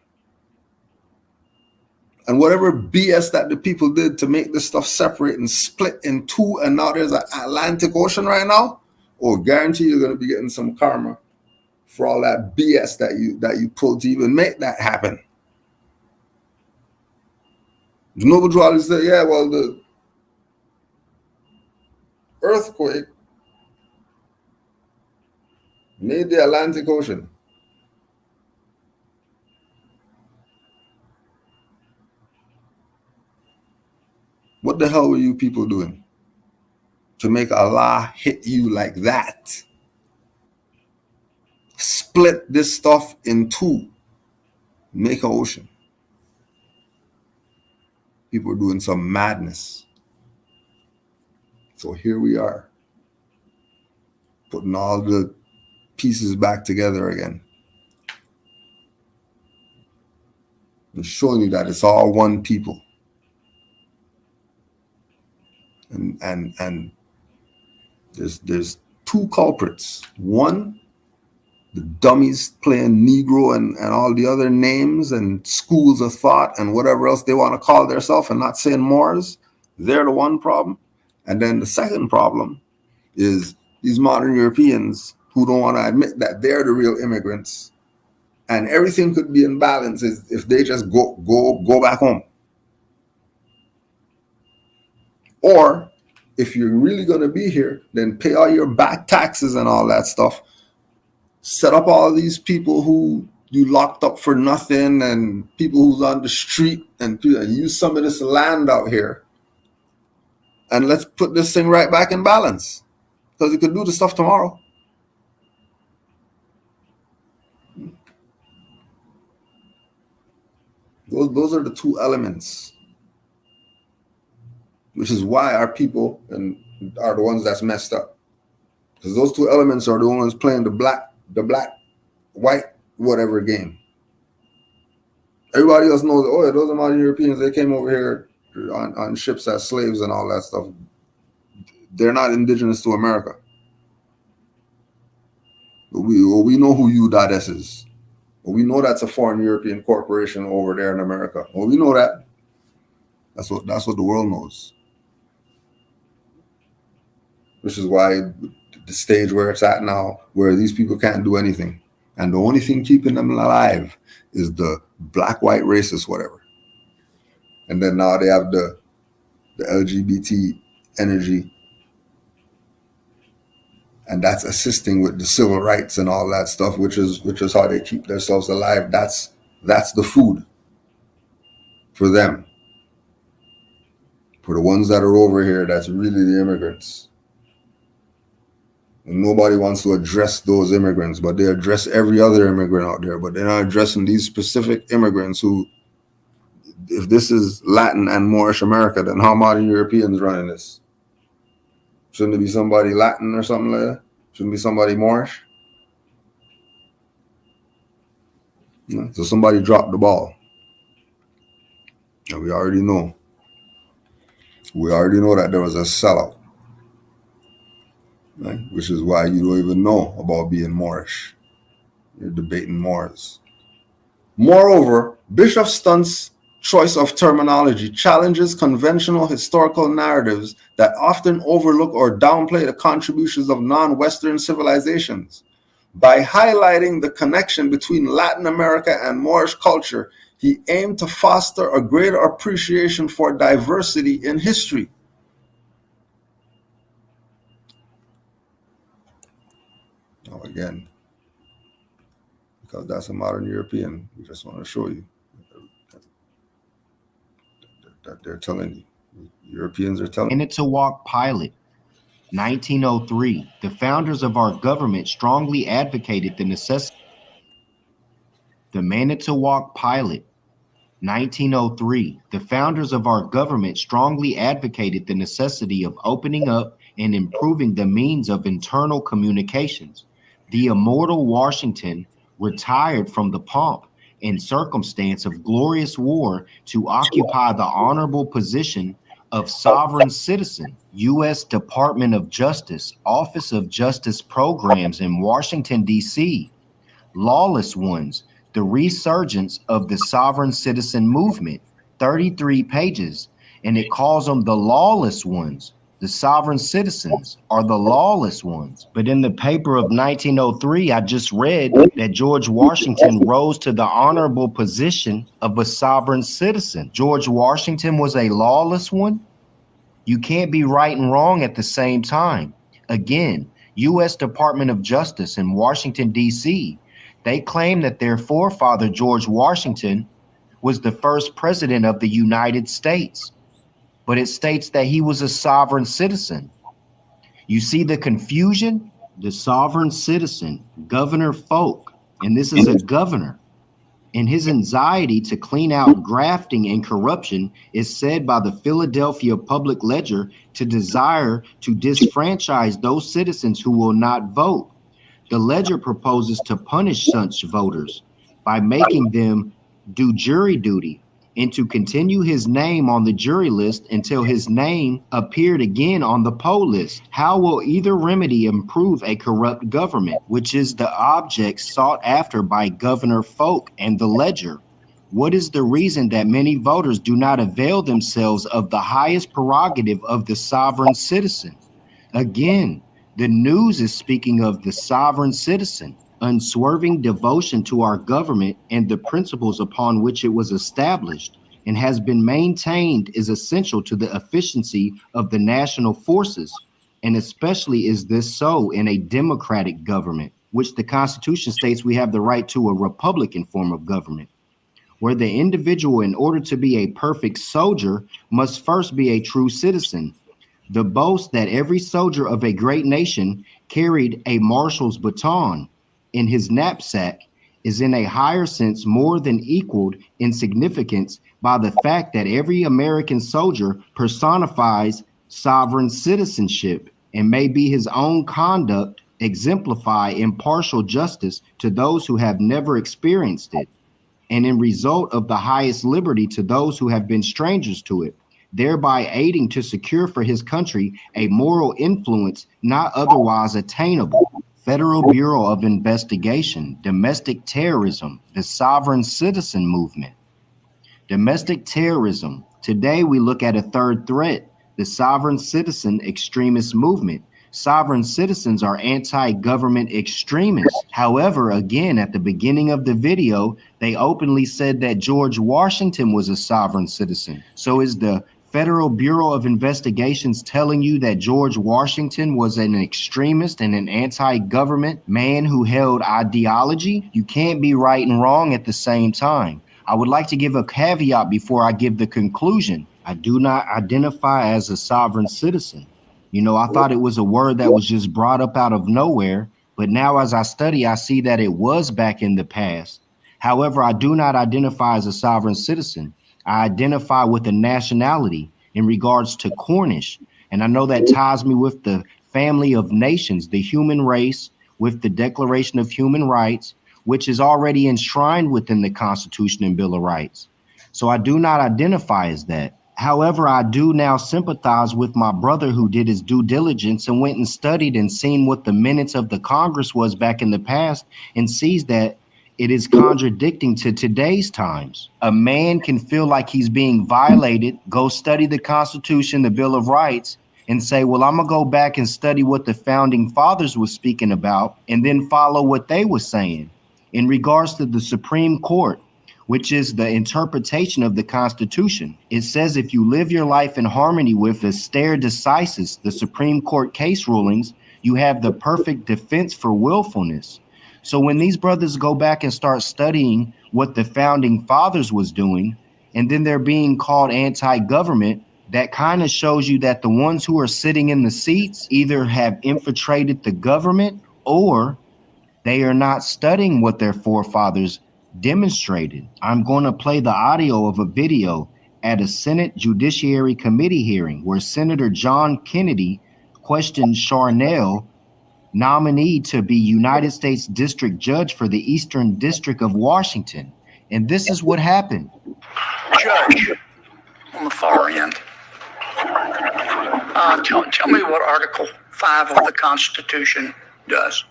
And whatever BS that the people did to make this stuff separate and split in two, and now there's an Atlantic Ocean right now, oh, guarantee you're going to be getting some karma for all that BS that you pulled to even make that happen. Noble dualists say, yeah, well, the earthquake made the Atlantic Ocean. What the hell were you people doing to make Allah hit you like that? Split this stuff in two, make an ocean. People are doing some madness. So here we are, putting all the pieces back together again. And showing you that it's all one people. And there's two culprits. One the dummies playing Negro and all the other names and schools of thought and whatever else they want to call themselves and not saying Moors, they're the one problem. And then the second problem is these modern Europeans who don't want to admit that they're the real immigrants, and everything could be in balance if they just go back home. Or if you're really going to be here, then pay all your back taxes and all that stuff. Set up all these people who you locked up for nothing and people who's on the street and use some of this land out here. And let's put this thing right back in balance, because you could do the stuff tomorrow. Those are the two elements, which is why our people are the ones that's messed up, because those two elements are the ones playing the black, white, whatever game. Everybody else knows, oh, those are modern Europeans. They came over here on ships as slaves and all that stuff. They're not indigenous to America. We know who UDADES is. We know that's a foreign European corporation over there in America. Well, we know that. That's what the world knows. Which is why the stage where it's at now, where these people can't do anything. And the only thing keeping them alive is the black, white, racist, whatever. And then now they have the LGBT energy. And that's assisting with the civil rights and all that stuff, which is how they keep themselves alive. That's the food for them. For the ones that are over here, that's really the immigrants. And nobody wants to address those immigrants, but they address every other immigrant out there. But they're not addressing these specific immigrants who, if this is Latin and Moorish America, then how modern Europeans running this? Shouldn't it be somebody Latin or something like that? Shouldn't it be somebody Moorish? No. So somebody dropped the ball. And we already know. We already know that there was a sellout. Right? Which is why you don't even know about being Moorish. You're debating Moors. Moreover, Bishop Stunt's choice of terminology challenges conventional historical narratives that often overlook or downplay the contributions of non-Western civilizations. By highlighting the connection between Latin America and Moorish culture, he aimed to foster a greater appreciation for diversity in history. Now again, because that's a modern European, we just want to show you that they're telling you. Europeans are telling you. Manitowoc Pilot, 1903. The founders of our government strongly advocated the necessity. The Manitowoc Pilot, 1903. The founders of our government strongly advocated the necessity of opening up and improving the means of internal communications. The immortal Washington retired from the pomp and circumstance of glorious war to occupy the honorable position of sovereign citizen, U.S. Department of Justice, Office of Justice Programs in Washington, D.C. Lawless ones, the resurgence of the sovereign citizen movement, 33 pages, and it calls them the lawless ones. The sovereign citizens are the lawless ones. But in the paper of 1903, I just read that George Washington rose to the honorable position of a sovereign citizen. George Washington was a lawless one? You can't be right and wrong at the same time. Again, U.S. Department of Justice in Washington, D.C., they claim that their forefather, George Washington, was the first president of the United States. But it states that he was a sovereign citizen. You see the confusion? The sovereign citizen, Governor Folk, and this is a governor. And his anxiety to clean out grafting and corruption is said by the Philadelphia Public Ledger to desire to disfranchise those citizens who will not vote. The Ledger proposes to punish such voters by making them do jury duty and to continue his name on the jury list until his name appeared again on the poll list. How will either remedy improve a corrupt government, which is the object sought after by Governor Folk and the Ledger? What is the reason that many voters do not avail themselves of the highest prerogative of the sovereign citizen? Again, the news is speaking of the sovereign citizen. Unswerving devotion to our government and the principles upon which it was established and has been maintained is essential to the efficiency of the national forces, and especially is this so in a democratic government, which the Constitution states we have the right to a republican form of government, where the individual, in order to be a perfect soldier, must first be a true citizen. The boast that every soldier of a great nation carried a marshal's baton in his knapsack is in a higher sense more than equaled in significance by the fact that every American soldier personifies sovereign citizenship and may be his own conduct exemplify impartial justice to those who have never experienced it, and in result of the highest liberty to those who have been strangers to it, thereby aiding to secure for his country a moral influence not otherwise attainable. Federal Bureau of Investigation, domestic terrorism, the sovereign citizen movement. Domestic terrorism. Today we look at a third threat, the sovereign citizen extremist movement. Sovereign citizens are anti-government extremists. However, again, at the beginning of the video, they openly said that George Washington was a sovereign citizen. So is the Federal Bureau of Investigations telling you that George Washington was an extremist and an anti-government man who held ideology? You can't be right and wrong at the same time. I would like to give a caveat before I give the conclusion. I do not identify as a sovereign citizen. You know, I thought it was a word that was just brought up out of nowhere, but now as I study, I see that it was back in the past. However, I do not identify as a sovereign citizen. I identify with a nationality in regards to Cornish, and I know that ties me with the family of nations, the human race, with the Declaration of Human Rights, which is already enshrined within the Constitution and Bill of Rights. So I do not identify as that. However, I do now sympathize with my brother who did his due diligence and went and studied and seen what the minutes of the Congress was back in the past and sees that it is contradicting to today's times. A man can feel like he's being violated, go study the Constitution, the Bill of Rights, and say, well, I'm gonna go back and study what the founding fathers was speaking about and then follow what they were saying. In regards to the Supreme Court, which is the interpretation of the Constitution, it says if you live your life in harmony with the stare decisis, the Supreme Court case rulings, you have the perfect defense for willfulness. So when these brothers go back and start studying what the founding fathers was doing, and then they're being called anti-government, that kind of shows you that the ones who are sitting in the seats either have infiltrated the government or they are not studying what their forefathers demonstrated. I'm going to play the audio of a video at a Senate Judiciary Committee hearing where Senator John Kennedy questioned Charnel, nominee to be United States District Judge for the Eastern District of Washington. And this is what happened. Judge, on the far end, tell me what Article 5 of the Constitution does.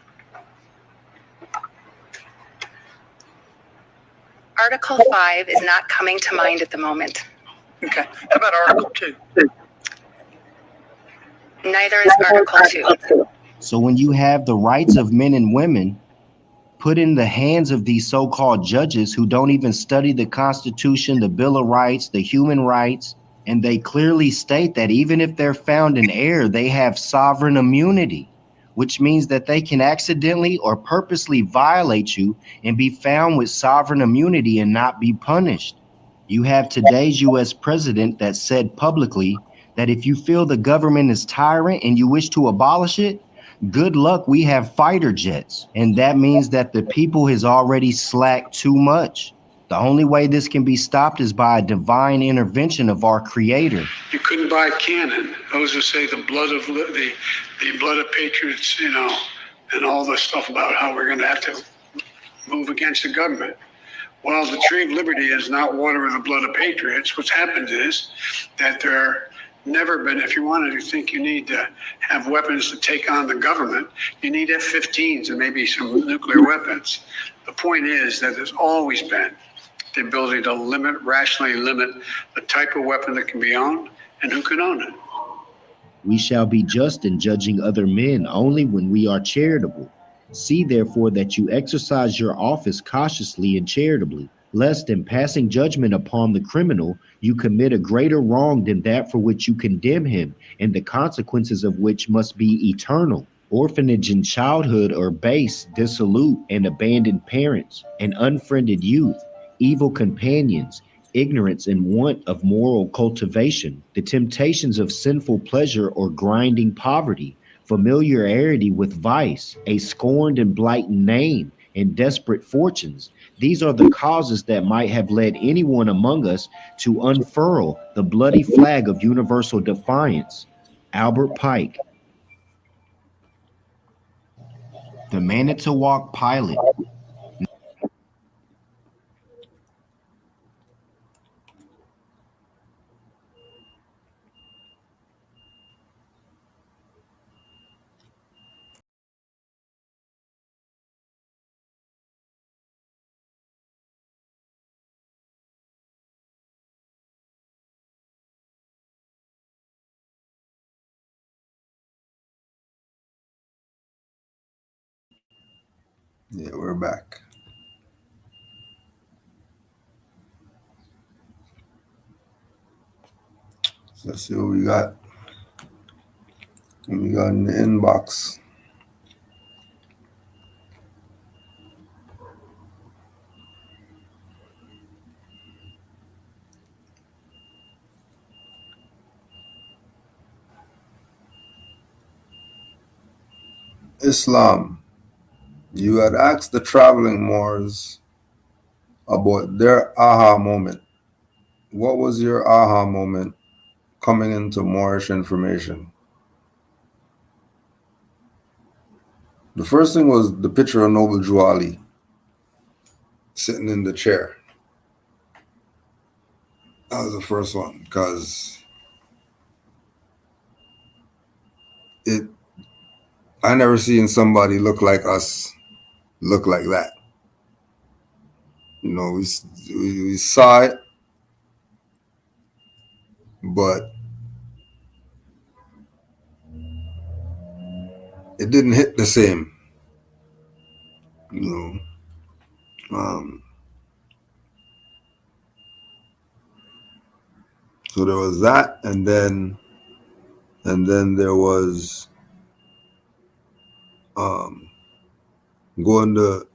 Article 5 is not coming to mind at the moment. Okay. How about Article 2? Neither is Article 2. So when you have the rights of men and women put in the hands of these so-called judges who don't even study the Constitution, the Bill of Rights, the human rights, and they clearly state that even if they're found in error, they have sovereign immunity, which means that they can accidentally or purposely violate you and be found with sovereign immunity and not be punished. You have today's U.S. president that said publicly that if you feel the government is tyrant and you wish to abolish it, good luck, we have fighter jets. And that means that the people has already slacked too much. The only way this can be stopped is by a divine intervention of our creator. You couldn't buy cannon. Those who say the blood of patriots, you know, and all the stuff about how we're going to have to move against the government. Well, the tree of liberty is not water with the blood of patriots. What's happened is that there never been, if you wanted to think you need to have weapons to take on the government, you need F-15s and maybe some nuclear weapons. The point is that there's always been the ability to rationally limit the type of weapon that can be owned and who can own it. We shall be just in judging other men only when we are charitable. See therefore that you exercise your office cautiously and charitably, lest in passing judgment upon the criminal, you commit a greater wrong than that for which you condemn him, and the consequences of which must be eternal. Orphanage in childhood or base, dissolute, and abandoned parents, and unfriended youth, evil companions, ignorance and want of moral cultivation, the temptations of sinful pleasure or grinding poverty, familiarity with vice, a scorned and blighted name, and desperate fortunes. These are the causes that might have led anyone among us to unfurl the bloody flag of universal defiance. Albert Pike. The Manitowoc Pilot. Yeah, we're back. So let's see what we got. What we got in the inbox. Islam. You had asked the traveling Moors about their aha moment. What was your aha moment coming into Moorish information? The first thing was the picture of Noble Drew Ali sitting in the chair. That was the first one because I never seen somebody look like us look like that. You know, we saw it, but it didn't hit the same. You know, so there was that, and then there was going to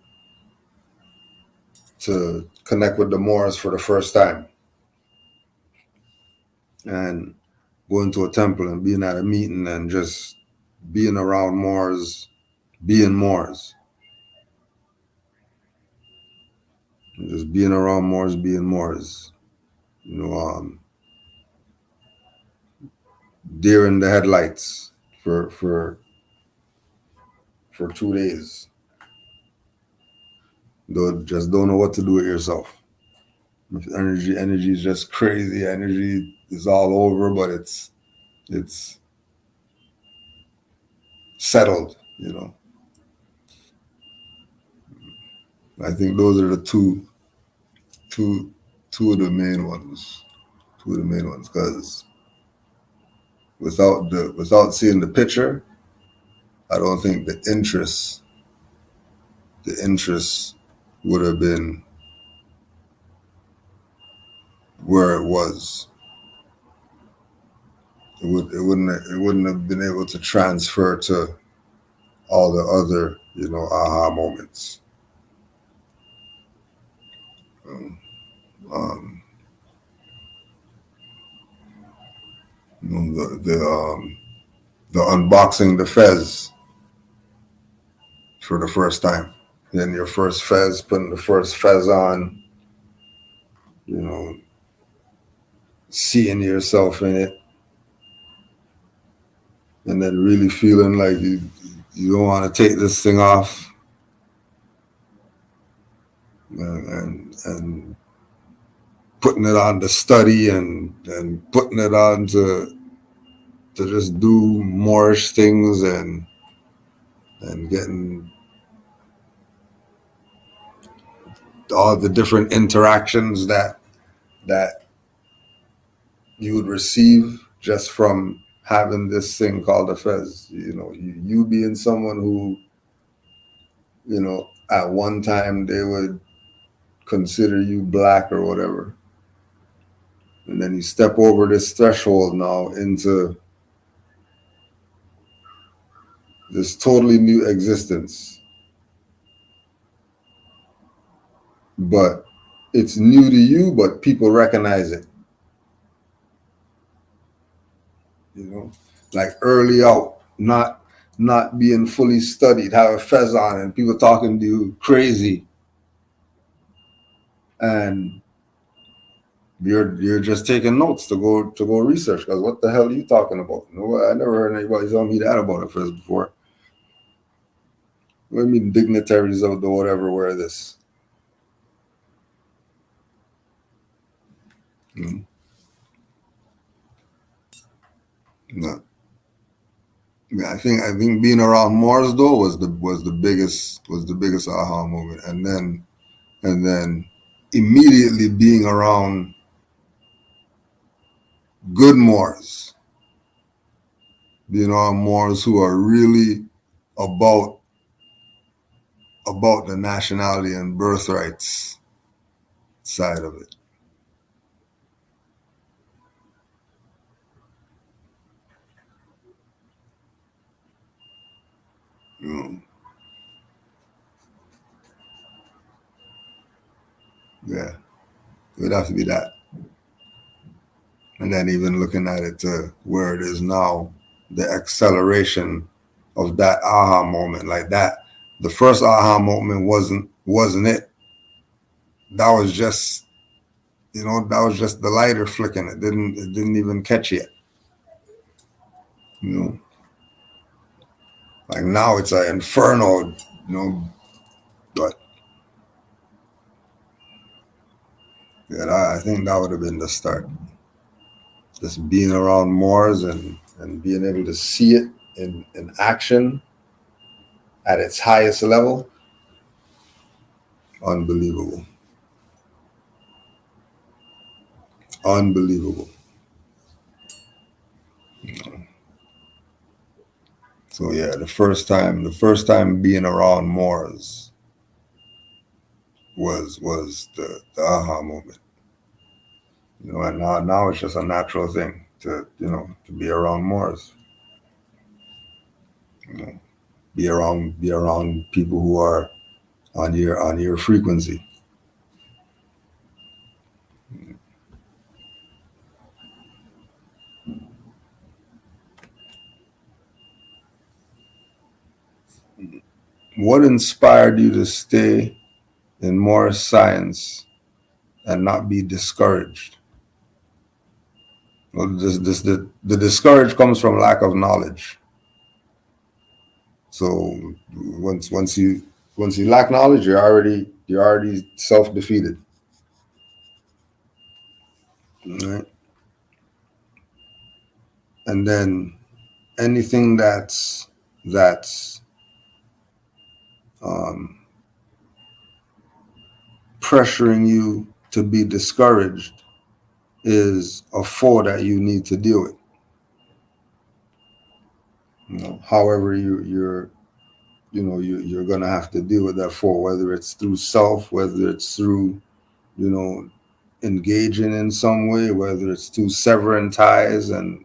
connect with the Moors for the first time, and going to a temple and being at a meeting and just being around Moors, being Moors. Just being around Moors, being Moors. You know, deer in the headlights for 2 days. Just don't know what to do with yourself. Energy is just crazy. Energy is all over, but it's settled, you know. I think those are the two of the main ones. Two of the main ones, because without seeing the picture, I don't think the interest would have been where it was. It wouldn't have been able to transfer to all the other, you know, aha moments. You know, the unboxing the fez for the first time. Then your first fez, putting the first fez on, you know, seeing yourself in it, and then really feeling like you don't want to take this thing off. and putting it on to study and putting it on to just do Moorish things and getting all the different interactions that you would receive just from having this thing called a fez. You know, you being someone who, you know, at one time they would consider you black or whatever. And then you step over this threshold now into this totally new existence. But it's new to you, but people recognize it. You know, like early out, not being fully studied, have a fez on and people talking to you crazy. And you're just taking notes to go research, because what the hell are you talking about? You know, I never heard anybody tell me that about a fez before. What do you mean dignitaries of the whatever wear this? No. Yeah, I think being around Moors though was the biggest aha moment, and then immediately being around good Moors, being around Moors who are really about the nationality and birthrights side of it. You know? Yeah, it would have to be that. And then even looking at it to where it is now, the acceleration of that aha moment, like that. The first aha moment wasn't it. That was just, you know, that was just the lighter flicking. It didn't even catch yet. You know, like now it's an inferno. You know, but yeah, I think that would have been the start. Just being around Moors and being able to see it in action at its highest level. Unbelievable. Unbelievable. You know. So yeah, the first time being around Moors was the aha moment. You know, and now it's just a natural thing to, you know, to be around Moors. You know, be around people who are on your frequency. What inspired you to stay in Moorish science and not be discouraged? Well, the discourage comes from lack of knowledge. So once you lack knowledge, you're already self-defeated. Right? And then anything that's pressuring you to be discouraged is a foe that you need to deal with. You know, however you're gonna have to deal with that foe, whether it's through self, whether it's through, you know, engaging in some way, whether it's through severing ties and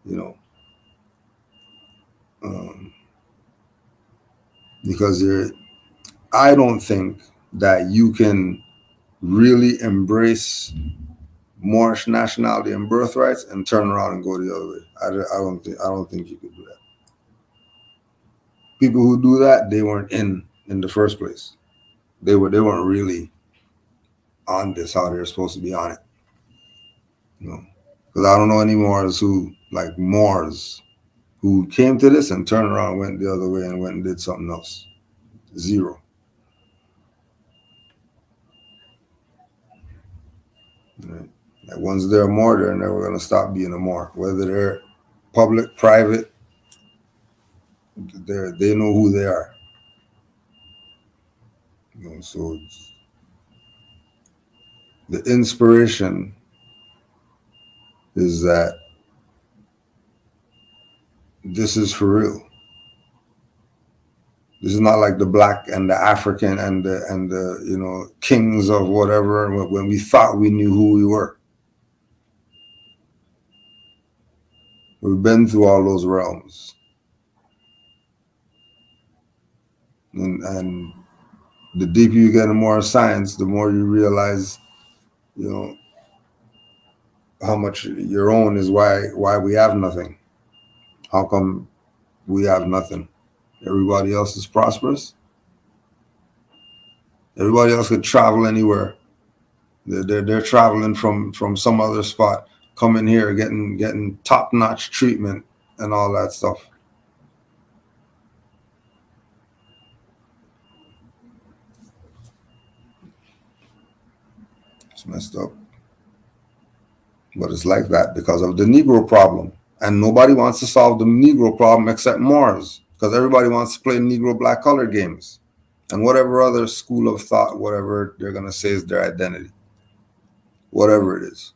you know, because I don't think that you can really embrace Moorish nationality and birthrights and turn around and go the other way. I don't think you could do that. People who do that, they weren't in the first place. They weren't really on this how they're supposed to be on it. You know, because I don't know any Moors who came to this and turned around, went the other way, and went and did something else. Zero. Right? Like once they're a Moor, they're never going to stop being a Moor. Whether they're public, private, they know who they are. So the inspiration is that this is for real. This is not like the black and the African and the kings of whatever when we thought we knew who we were. We've been through all those realms. And the deeper you get in more science, the more you realize, how much your own is why we have nothing. How come we have nothing? Everybody else is prosperous. Everybody else could travel anywhere. They're traveling from some other spot, coming here, getting top-notch treatment and all that stuff. It's messed up. But it's like that because of the Negro problem. And nobody wants to solve the Negro problem except Moors, because everybody wants to play Negro black colored games. And whatever other school of thought, whatever they're going to say is their identity. Whatever it is.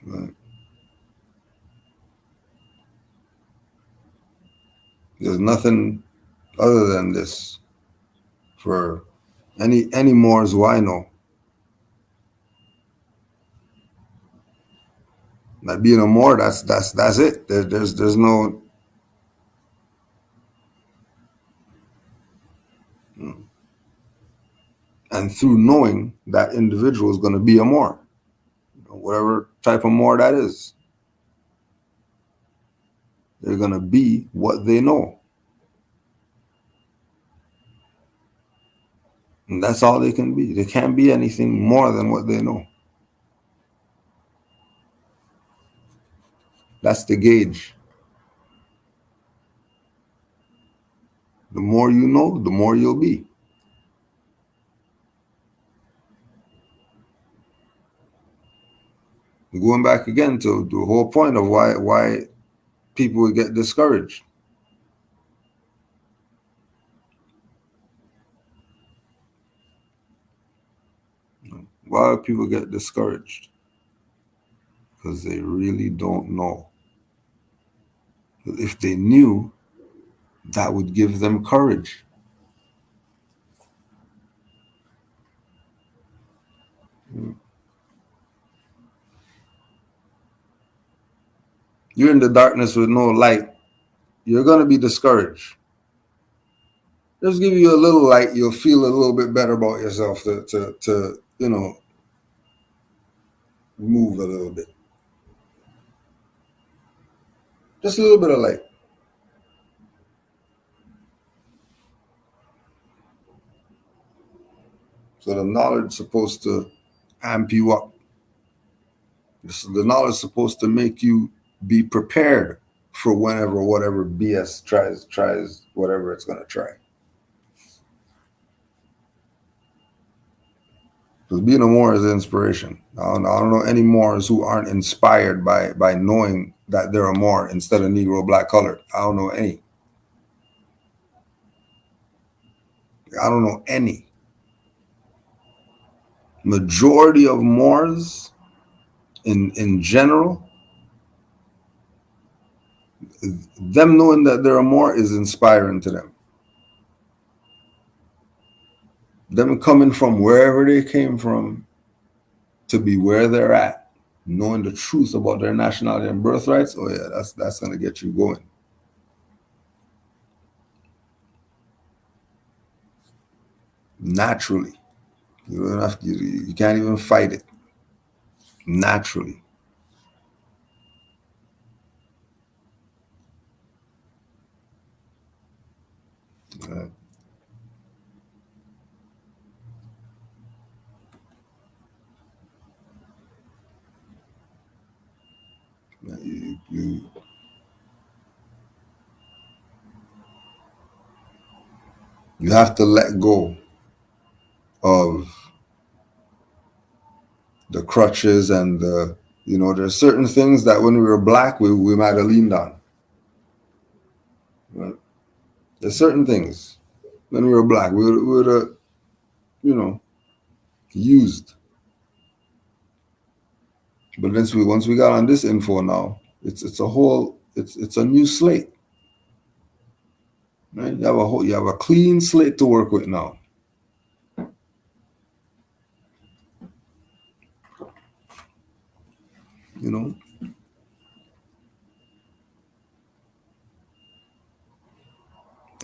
Right. There's nothing other than this for any Moors who I know. Like being a Moor, that's it. There's no. And through knowing that individual is going to be a Moor, whatever type of Moor that is, they're going to be what they know. And that's all they can be. They can't be anything more than what they know. That's the gauge. The more you know, the more you'll be. Going back again to the whole point of why people would get discouraged. Why do people get discouraged? Because they really don't know. If they knew, that would give them courage. You're in the darkness with no light, you're going to be discouraged. Just give you a little light, you'll feel a little bit better about yourself to move a little bit. Just a little bit of light. So the knowledge is supposed to amp you up. The knowledge is supposed to make you be prepared for whatever BS tries whatever it's going to try. Because being a Moor is inspiration. I don't know any Moors who aren't inspired by knowing that they're a Moor instead of Negro black colored. I don't know any. I don't know any. Majority of Moors in general, them knowing that they're a Moor is inspiring to them. Them coming from wherever they came from to be where they're at, knowing the truth about their nationality and birthrights, oh yeah, that's going to get you going. Naturally. You don't have to, you can't even fight it. Naturally. You have to let go of the crutches and the, there's certain things that when we were black, we might have leaned on. Right? There's certain things when we were black, we would have, used. But once we got on this info now, it's a new slate. Right? You have a clean slate to work with now.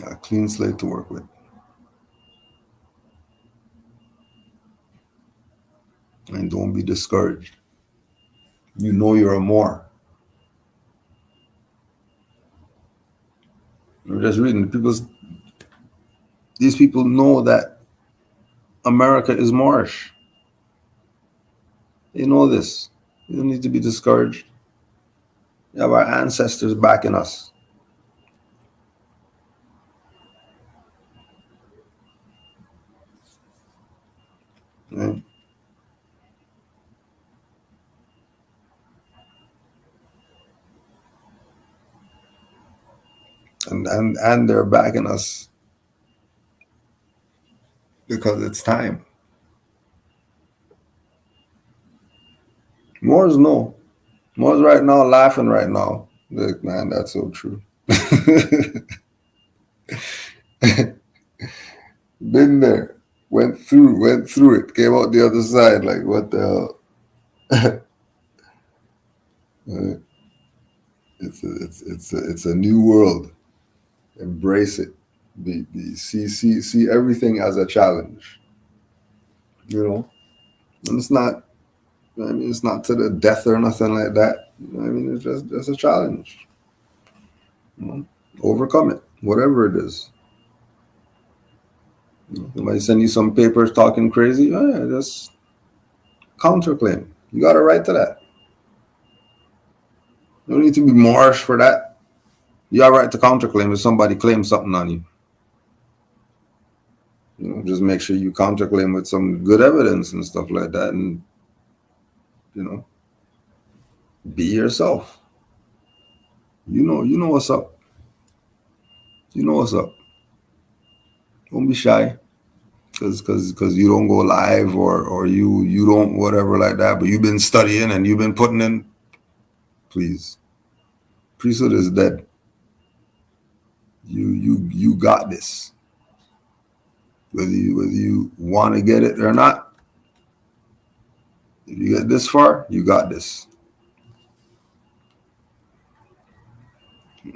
A clean slate to work with. And don't be discouraged. You know you're a Moor. We're just reading. These people know that America is Moorish. They know this. You don't need to be discouraged. We have our ancestors backing us. Right? And they're backing us because it's time. Moors know. Moors right now laughing right now. Like, man, that's so true. Been there, went through it, came out the other side. Like, what the hell? It's a new world. Embrace it. See everything as a challenge. And it's not. It's not to the death or nothing like that. It's just a challenge. Overcome it, whatever it is. Somebody send you some papers talking crazy, just counterclaim. You got a right to that. You don't need to be Moorish for that. You have a right to counterclaim if somebody claims something on you. Just make sure you counterclaim with some good evidence and stuff like that, and be yourself. You know what's up. You know what's up. Don't be shy. Because you don't go live or you don't whatever like that, but you've been studying and you've been putting in. Please, priesthood is dead. You got this. Whether you want to get it or not, if you get this far, you got this.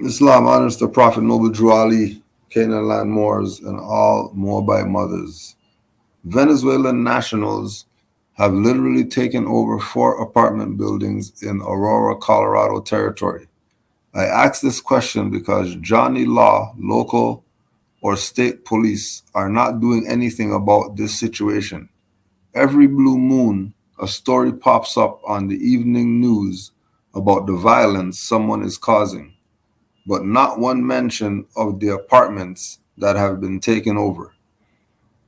Islam honors the Prophet Noble Drew Ali, Canaanland Moors, and all Moabite mothers. Venezuelan nationals have literally taken over 4 apartment buildings in Aurora, Colorado territory. I ask this question because Johnny Law, local or state police are not doing anything about this situation. Every blue moon, a story pops up on the evening news about the violence someone is causing, but not one mention of the apartments that have been taken over.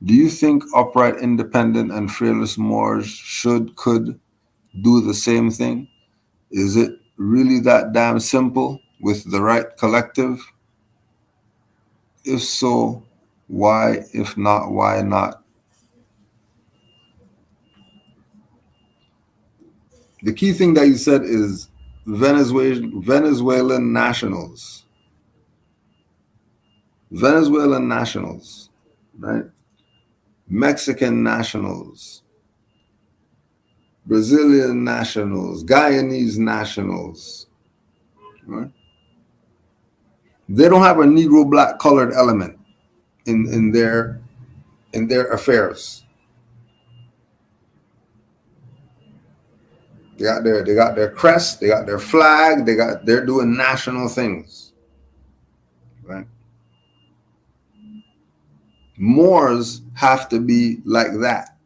Do you think upright, independent, and fearless Moors could do the same thing? Is it really that damn simple with the right collective? If so, why? If not, why not? The key thing that you said is Venezuelan nationals. Venezuelan nationals, right? Mexican nationals, Brazilian nationals, Guyanese nationals, right? They don't have a Negro black colored element in their affairs. They got their crest, they got their flag, they're doing national things, right? Moors have to be like that,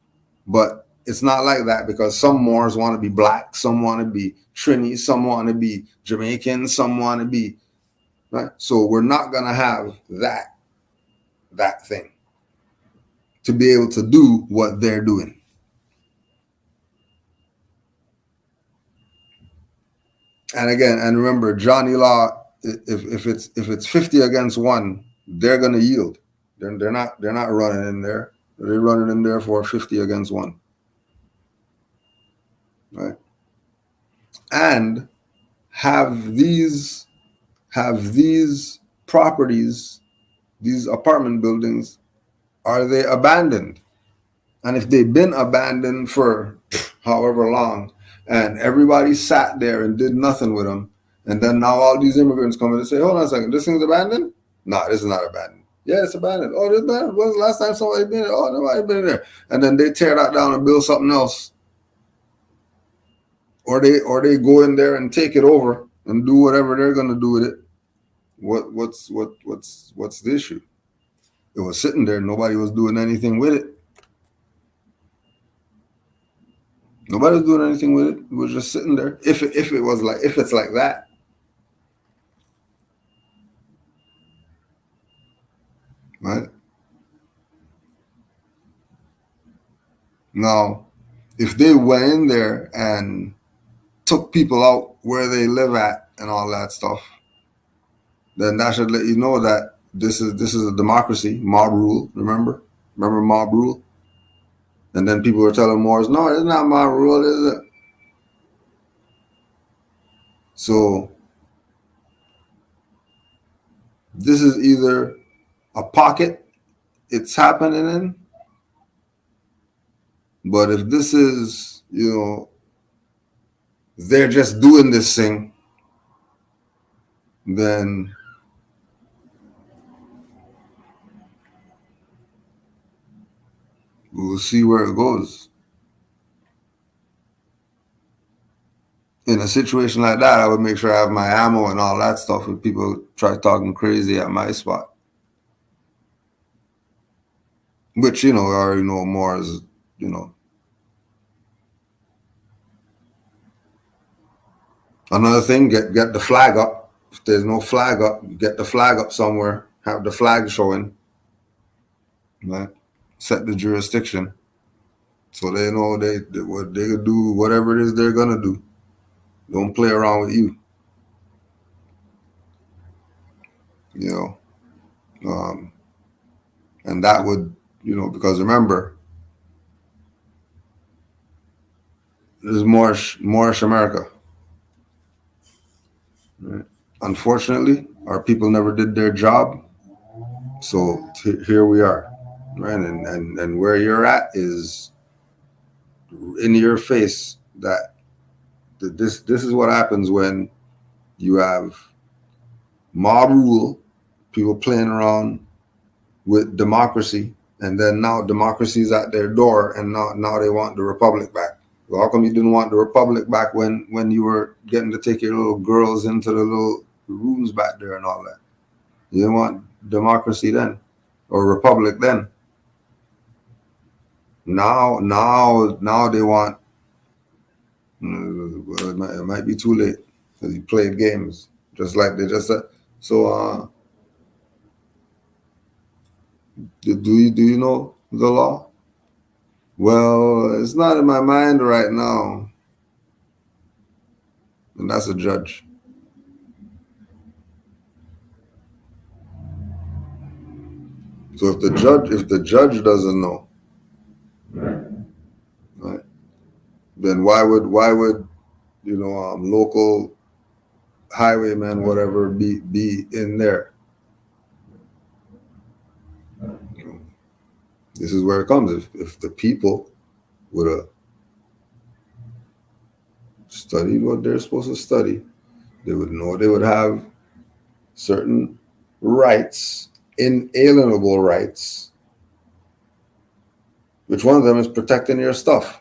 but it's not like that because some Moors want to be black, some want to be Trini, some want to be Jamaican, some want to be, right? So we're not gonna have that thing. to be able to do what they're doing. And again, and remember, Johnny Law, if it's 50 against 1, they're gonna yield. They're not running in there. They're running in there for 50 against 1. Right? And have these properties, these apartment buildings, are they abandoned? And if they've been abandoned for however long, and everybody sat there and did nothing with them, and then now all these immigrants come in and say, hold on a second, this thing's abandoned? No, this is not abandoned. Yeah, it's abandoned. Oh, this abandoned. When was the last time somebody been there? Oh, nobody been there. And then they tear that down and build something else. Or they go in there and take it over and do whatever they're gonna do with it. What's the issue? It was sitting there, nobody was doing anything with it. Nobody was doing anything with it. It was just sitting there. If it's like that. Right? Now, if they went in there and took people out where they live at and all that stuff, then that should let you know that this is a democracy, mob rule. Remember mob rule? And then people were telling Moors, no, it's not mob rule, is it? So this is either a pocket it's happening in, but if this is, they're just doing this thing, then we'll see where it goes. In a situation like that, I would make sure I have my ammo and all that stuff if people try talking crazy at my spot. Which, I already know more as, Another thing, get the flag up. If there's no flag up, get the flag up somewhere. Have the flag showing. Right? Set the jurisdiction. So they know they could do whatever it is they're gonna do. Don't play around with you. And that would, because remember, this is Moorish America. Right? Unfortunately, our people never did their job. So here we are. Right? And where you're at is in your face that this is what happens when you have mob rule, people playing around with democracy, and then now democracy is at their door, and now they want the republic back. Well, how come you didn't want the republic back when you were getting to take your little girls into the little rooms back there and all that? You didn't want democracy then, or republic then. Now they want. Well, it might be too late because you played games just like they just said. So, do you know the law? Well, it's not in my mind right now, and that's a judge. So if the judge doesn't know, right, then why would local highwaymen, whatever, be in there? This is where it comes. If the people would have studied what they're supposed to study, they would know they would have certain rights, inalienable rights. Which one of them is protecting your stuff?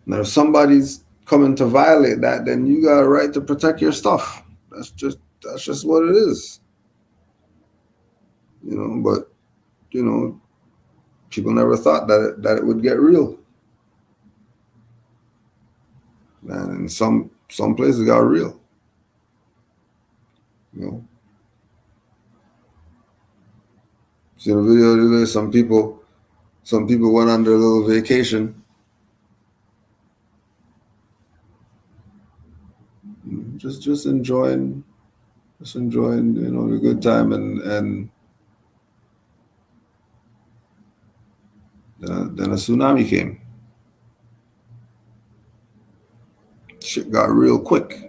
Now, if somebody's coming to violate that, then you got a right to protect your stuff. That's just what it is. But people never thought that it would get real. And in some places it got real. So seen a video today. Some people went on their little vacation. Just enjoying, the good time, and then a tsunami came. Shit got real quick.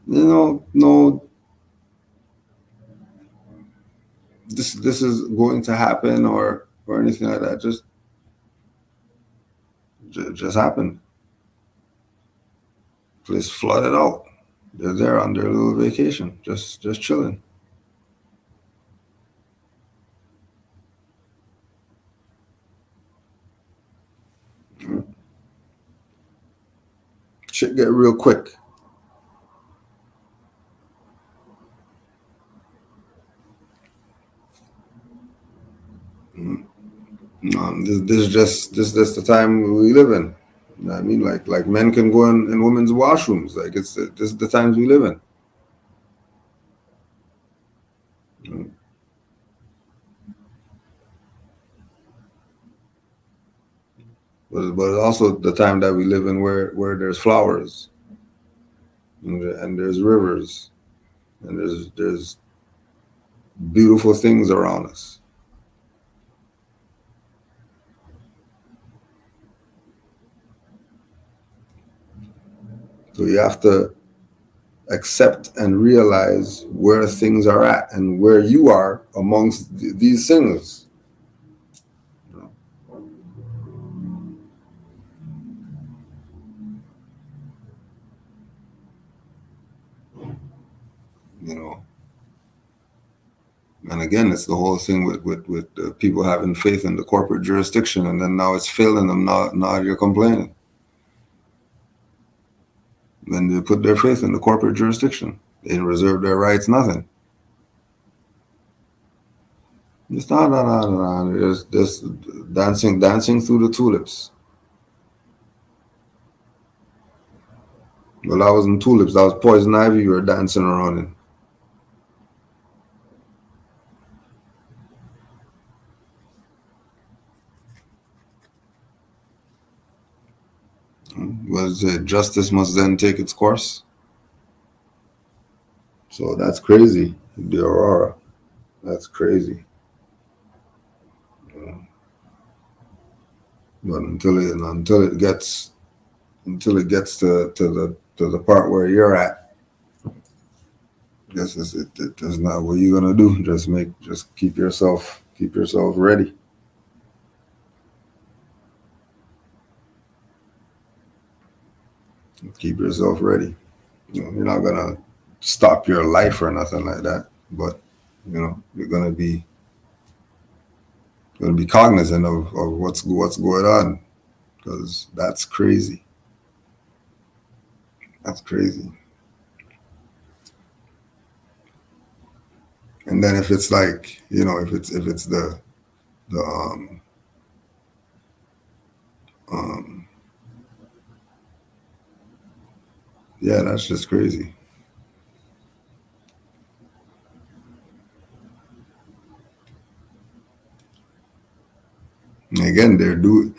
No, this is going to happen or anything like that. Just happened. Place flooded out. They're there on their little vacation, just chilling. Shit get real quick. This is just the time we live in. You know what I mean? Like men can go in women's washrooms. Like this is the times we live in. But it's also the time that we live in where there's flowers and there's rivers and there's beautiful things around us. So you have to accept and realize where things are at and where you are amongst these things. And again, it's the whole thing with people having faith in the corporate jurisdiction, and then now it's failing them. Now you're complaining. Then they put their faith in the corporate jurisdiction. They didn't reserve their rights, nothing. It's not. It's just dancing through the tulips. Well, that wasn't tulips. That was poison ivy you were dancing around in. Was it justice must then take its course? So that's crazy, the Aurora. That's crazy. But until it gets to the part where you're at, this is it. That's not what you're gonna do. Just keep yourself ready. Keep yourself ready. You're not gonna stop your life or nothing like that, but you're gonna be cognizant of what's going on, because that's crazy. That's crazy. And then if it's like, if it's the yeah, that's just crazy. And again, they're doing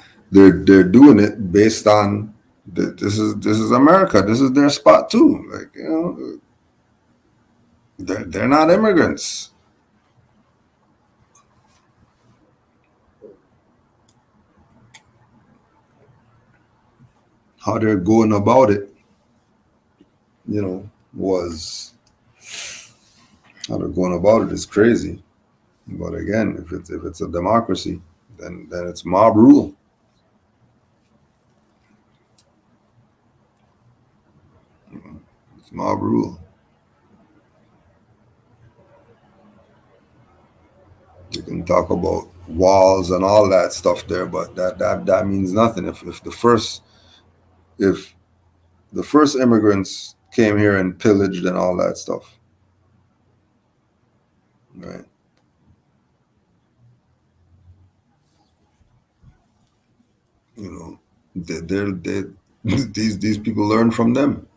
it based on this is America. This is their spot too. Like, they're not immigrants. How they're going about it, how they're going about it is crazy. But again, if it's a democracy, then it's mob rule. It's mob rule. You can talk about walls and all that stuff there, but that means nothing. If the first immigrants came here and pillaged and all that stuff, right? These people learn from them.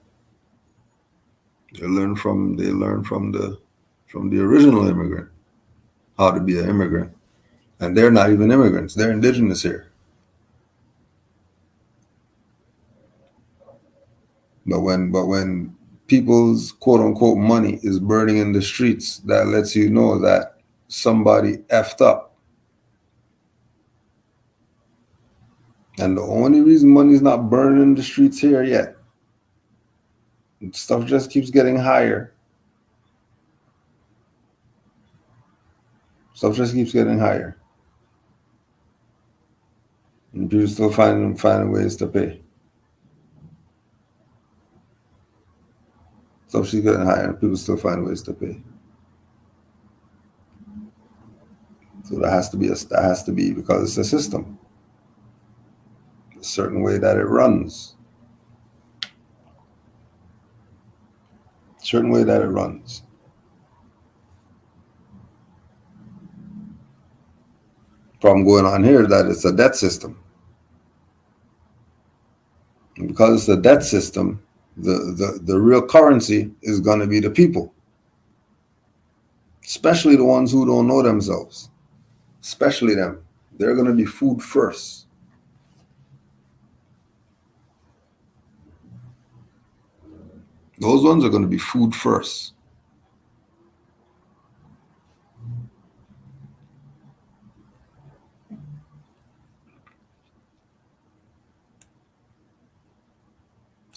They learn from the original immigrant how to be an immigrant, and they're not even immigrants; they're indigenous here. But when people's quote unquote money is burning in the streets, that lets you know that somebody effed up. And the only reason money's not burning in the streets here yet, stuff just keeps getting higher. Stuff just keeps getting higher. And people still finding ways to pay. Stuff keeps getting higher and people still find ways to pay. So that has to be because it's a system. A certain way that it runs. Certain way that it runs. Problem going on here is that it's a debt system. And because it's a debt system, the real currency is going to be the people. Especially the ones who don't know themselves. Especially them. They're going to be food first. Those ones are going to be food first.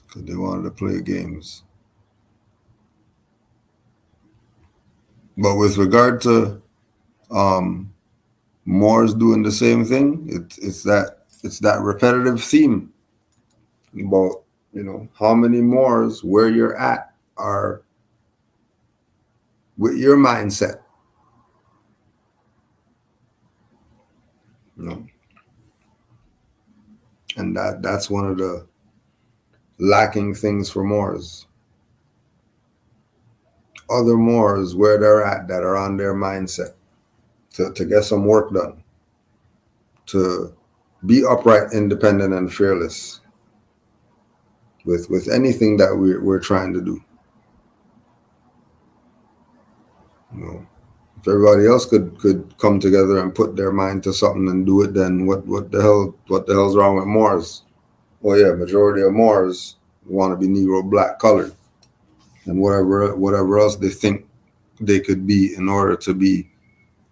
Because they wanted to play games. But with regard to Moors doing the same thing, it's that repetitive theme about, how many Moors where you're at are with your mindset. And that's one of the lacking things for Moors. Other Moors where they're at that are on their mindset to get some work done, to be upright, independent, and fearless with anything that we're trying to do. If everybody else could come together and put their mind to something and do it, then what the hell's wrong with Moors? Well, yeah, majority of Moors want to be Negro, black, colored, and whatever else they think they could be in order to be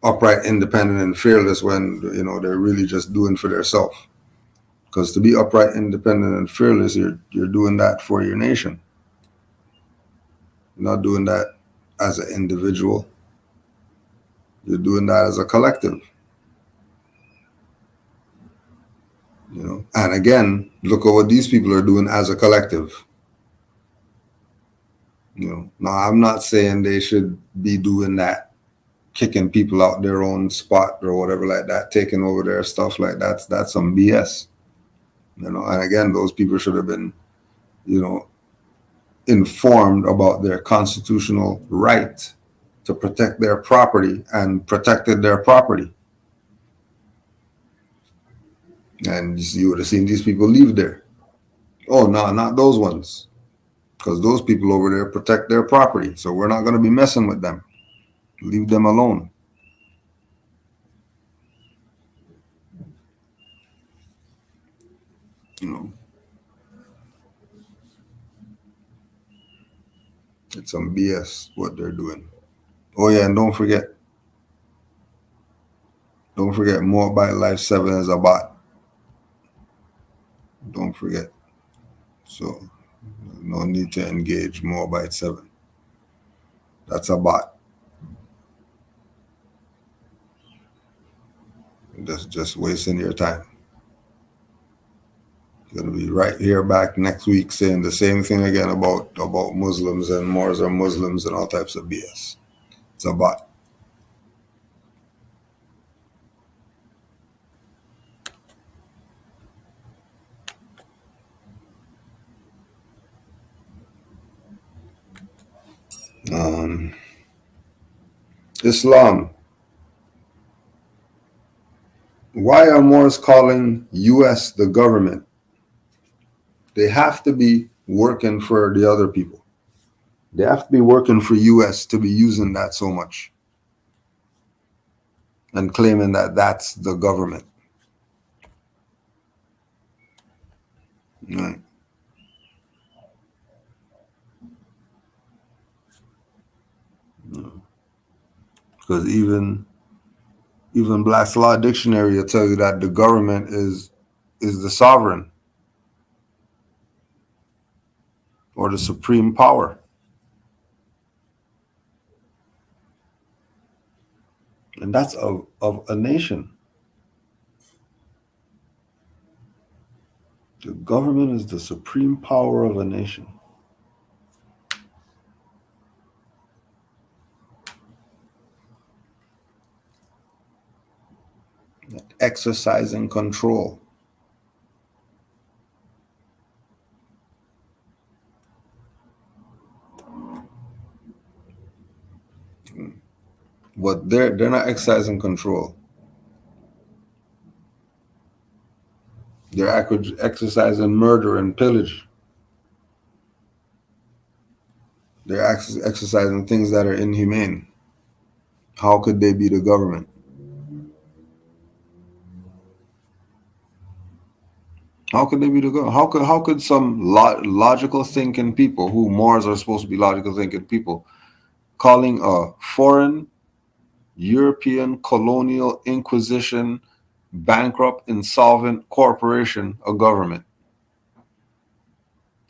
upright, independent, and fearless when they're really just doing for themselves. Because to be upright, independent, and fearless, you're doing that for your nation. You're not doing that as an individual. You're doing that as a collective. And again, look at what these people are doing as a collective. Now, I'm not saying they should be doing that, kicking people out their own spot or whatever like that, taking over their stuff like that. That's some BS. And again, those people should have been, informed about their constitutional right to protect their property and protected their property. And you would have seen these people leave there. Oh, no, not those ones. Because those people over there protect their property. So we're not going to be messing with them. Leave them alone. It's some BS what they're doing. Oh, yeah, and don't forget, Moabite Life 7 is a bot. Don't forget. So, no need to engage Moabite 7. That's a bot. Just wasting your time. You're going to be right here back next week saying the same thing again about Muslims and Moors are Muslims and all types of BS. It's a bot. Islam. Why are Moors calling U.S. the government? They have to be working for the other people. They have to be working for US to be using that so much and claiming that that's the government. Right. Because even Black's Law Dictionary will tell you that the government is the sovereign or the supreme power. And that's of a nation. The government is the supreme power of a nation. Exercising control. But they're not exercising control. They're exercising murder and pillage. They're exercising things that are inhumane. How could they be the government? How could they be the government? How could some logical thinking people, who Moors are supposed to be logical thinking people, calling a foreign European colonial inquisition bankrupt insolvent corporation a government?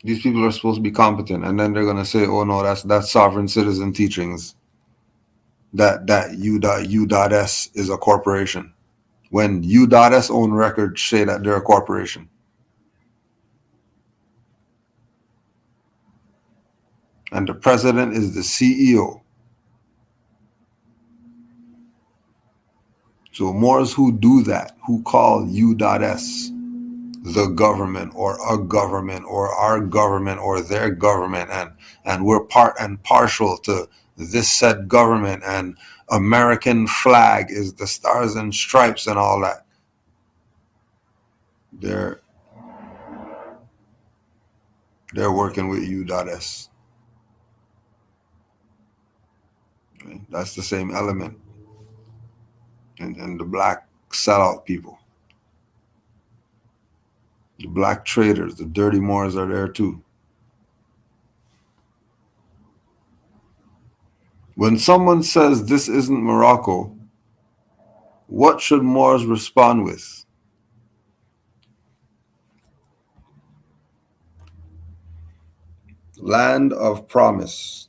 These people are supposed to be competent, and then they're gonna say, "Oh no, that's sovereign citizen teachings. That U.S is a corporation," when U.S own records say that they're a corporation. And the president is the CEO. So Moors who do that, who call U.S the government or a government or our government or their government, and we're part and partial to this said government, and American flag is the stars and stripes and all that, they're working with U.S. That's the same element. And the black sellout people, the black traders, the dirty Moors are there too. When someone says this isn't Morocco, what should Moors respond with? Land of promise.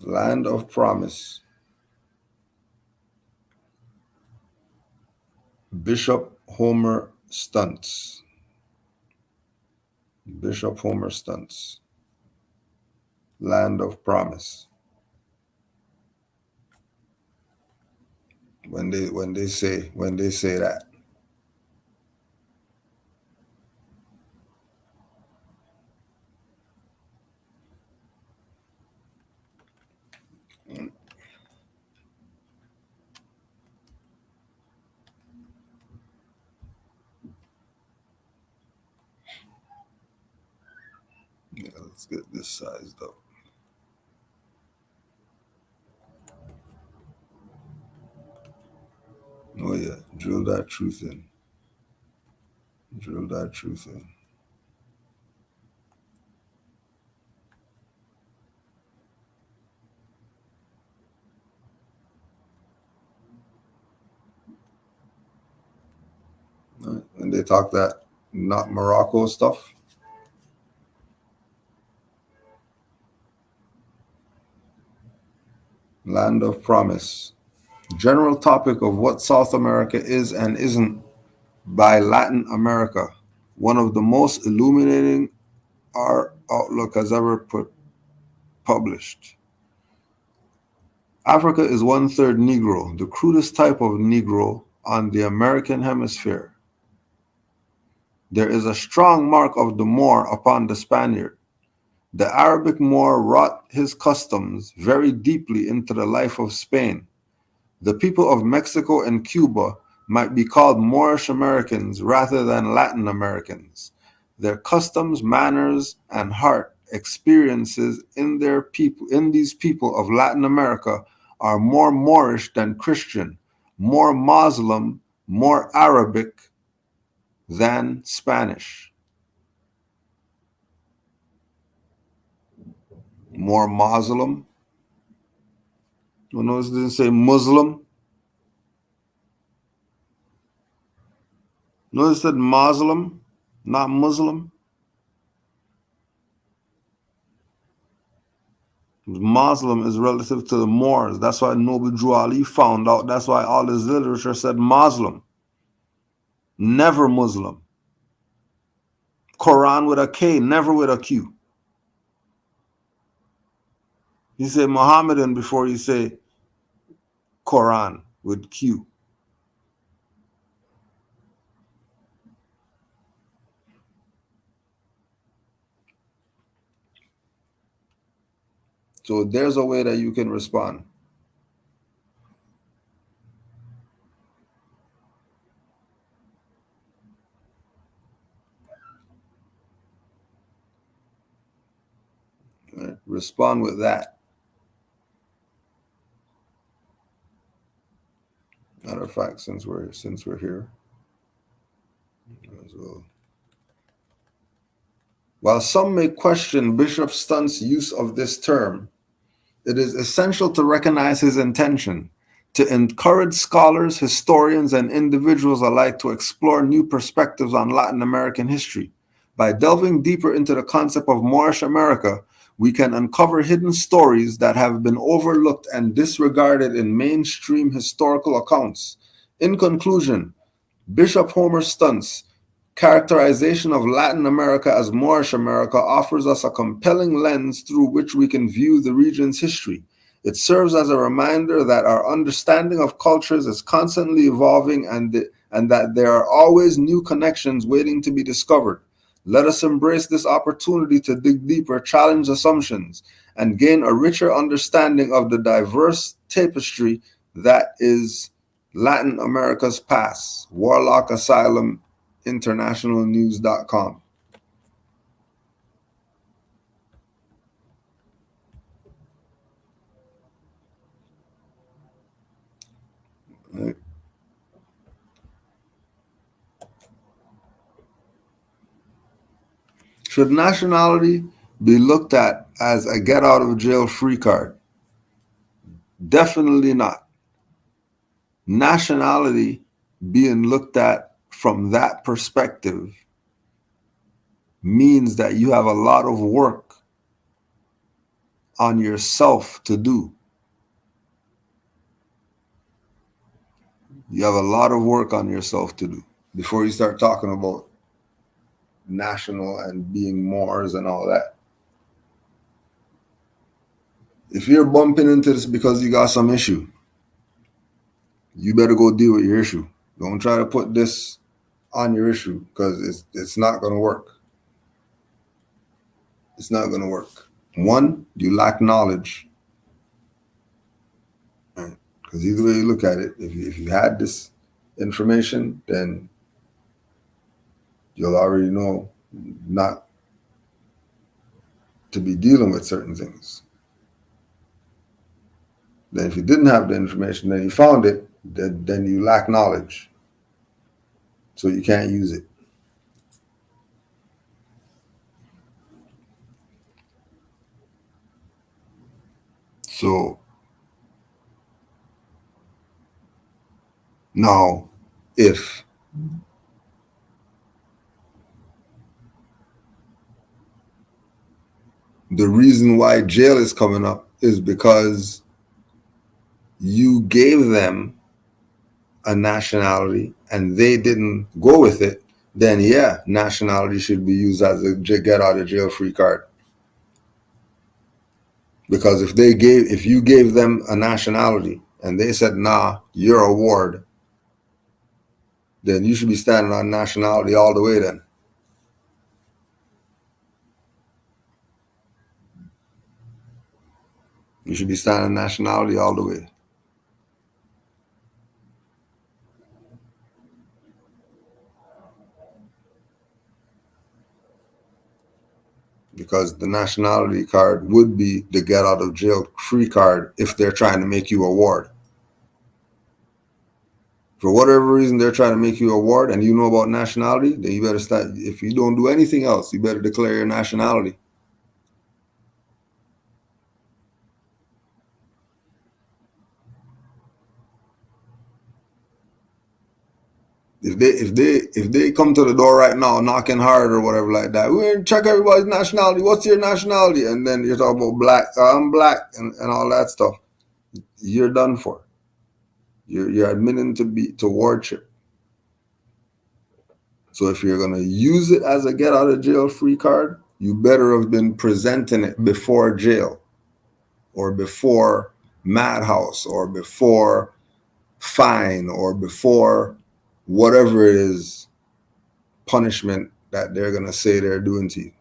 Land of promise. Bishop Homer Stunts. Bishop Homer Stunts. Land of promise. When they say that. Yeah, let's get this sized up. Oh yeah, drill that truth in. Drill that truth in. Right. And they talk that not Morocco stuff. Land of promise. General topic of what South America is and isn't by Latin America. One of the most illuminating our outlook has ever published. Africa is 1/3 Negro, the crudest type of Negro on the American hemisphere. There is a strong mark of the Moor upon the Spaniard. The Arabic Moor wrought his customs very deeply into the life of Spain. The people of Mexico and Cuba might be called Moorish Americans rather than Latin Americans. their customs, manners, and heart experiences in these people of Latin America are more Moorish than Christian, more Muslim, more Arabic than Spanish. More Muslim. You notice it didn't say Muslim. Notice it said Muslim, not Muslim. Muslim is relative to the Moors. That's why Noble Drew Ali found out. That's why all his literature said Muslim, never Muslim. Quran with a K, never with a Q. You say Muhammadan before you say Quran with Q. So there's a way that you can respond. Right. Respond with that. Matter of fact, since we're here, as well. While some may question Bishop Stunt's use of this term, it is essential to recognize his intention to encourage scholars, historians, and individuals alike to explore new perspectives on Latin American history. By delving deeper into the concept of Moorish America, we can uncover hidden stories that have been overlooked and disregarded in mainstream historical accounts. In conclusion, Bishop Homer Stunt's characterization of Latin America as Moorish America offers us a compelling lens through which we can view the region's history. It serves as a reminder that our understanding of cultures is constantly evolving and that there are always new connections waiting to be discovered. Let us embrace this opportunity to dig deeper, challenge assumptions, and gain a richer understanding of the diverse tapestry that is Latin America's past. Warlock Asylum, internationalnews.com. Right. Should nationality be looked at as a get out of jail free card? Definitely not. Nationality being looked at from that perspective means that you have a lot of work on yourself to do. You have a lot of work on yourself to do before you start talking about national and being Moors and all that. If you're bumping into this because you got some issue, you better go deal with your issue. Don't try to put this on your issue because it's not going to work. It's not going to work. One, you lack knowledge. Right? Because either way you look at it, if you had this information, then you'll already know not to be dealing with certain things. Then if you didn't have the information, then you found it, then you lack knowledge. So you can't use it. So now, if the reason why jail is coming up is because you gave them a nationality and they didn't go with it, then yeah, nationality should be used as a get out of jail free card. Because if you gave them a nationality and they said, nah, you're a ward, then you should be standing on nationality all the way then. You should be standing on nationality all the way. because the nationality card would be the get out of jail free card if they're trying to make you a ward. For whatever reason they're trying to make you a ward and you know about nationality, then you better start. If you don't do anything else, you better declare your nationality. If they come to the door right now knocking hard or whatever like that, we're gonna check everybody's nationality. What's your nationality? And then you're talking about black, I'm black, and all that stuff. You're done for. You're admitting to wardship. So if you're gonna use it as a get out of jail free card, you better have been presenting it before jail, or before madhouse, or before fine, or before whatever it is punishment that they're gonna say they're doing to you.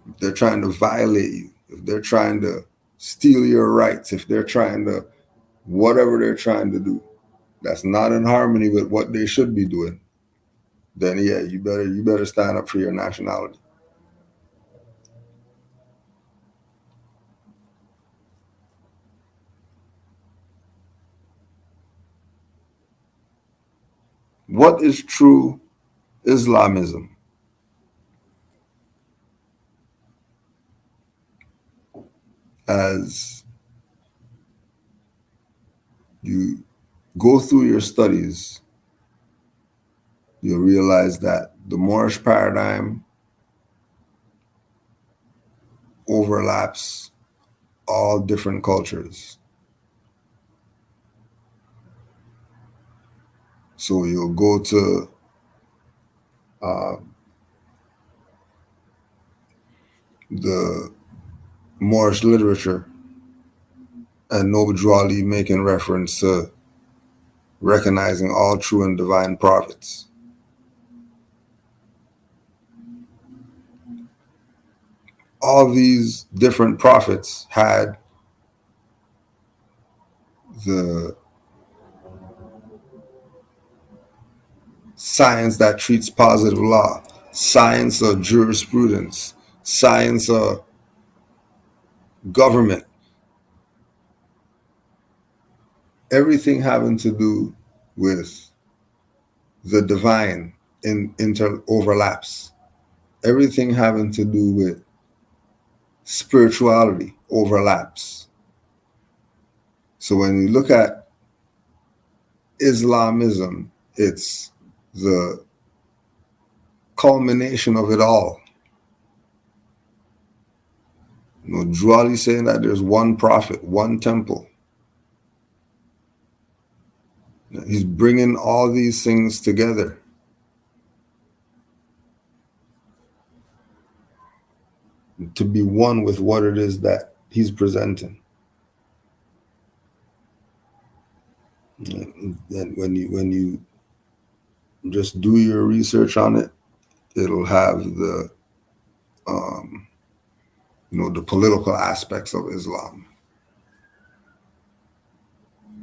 If they're trying to violate you, if they're trying to steal your rights, if they're trying to whatever they're trying to do, that's not in harmony with what they should be doing, then yeah, you better stand up for your nationality. What is true Islamism? As you go through your studies, you'll realize that the Moorish paradigm overlaps all different cultures. So you'll go to the Moorish literature and Noble Drew Ali making reference to recognizing all true and divine prophets. All these different prophets had the science that treats positive law, science of jurisprudence, science of government, everything having to do with the divine overlaps. Everything having to do with spirituality overlaps. So when you look at Islamism, it's the culmination of it all. Drew Ali saying that there's one prophet, one temple. He's bringing all these things together. To be one with what it is that he's presenting. And when you just do your research on it, it'll have the the political aspects of Islam.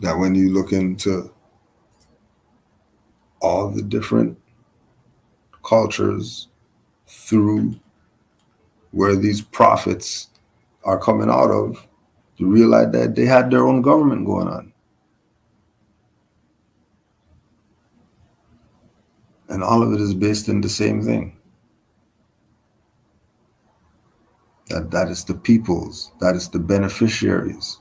That when you look into all the different cultures through where these prophets are coming out of, you realize that they had their own government going on. And all of it is based in the same thing. That is the peoples, that is the beneficiaries.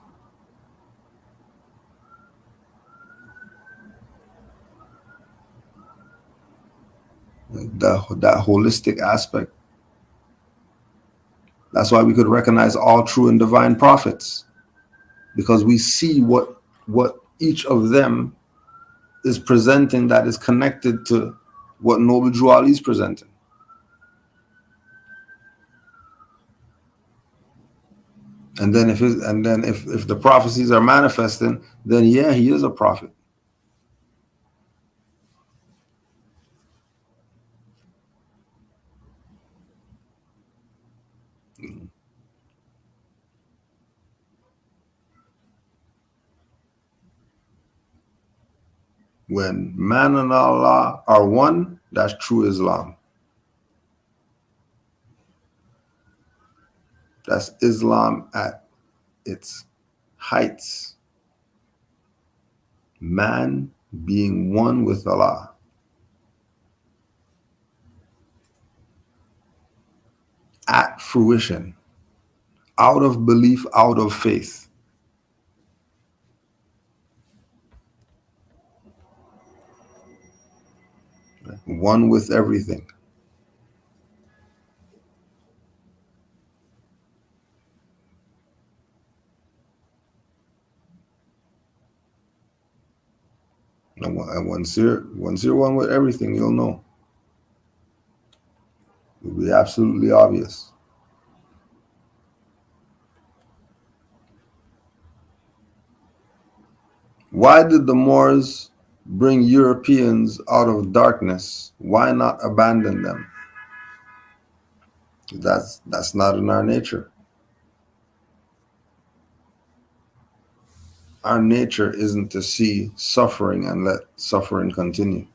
That holistic aspect. That's why we could recognize all true and divine prophets, because we see what each of them is presenting that is connected to what Noble Drew Ali is presenting. And then if the prophecies are manifesting, then yeah, he is a prophet. When man and Allah are one, that's true Islam. That's Islam at its heights. Man being one with Allah. At fruition. Out of belief, out of faith. One with everything. And once you're one with everything, you'll know. It'll be absolutely obvious. Why did the Moors bring Europeans out of darkness? Why not abandon them? That's not in our nature. Our nature isn't to see suffering and let suffering continue.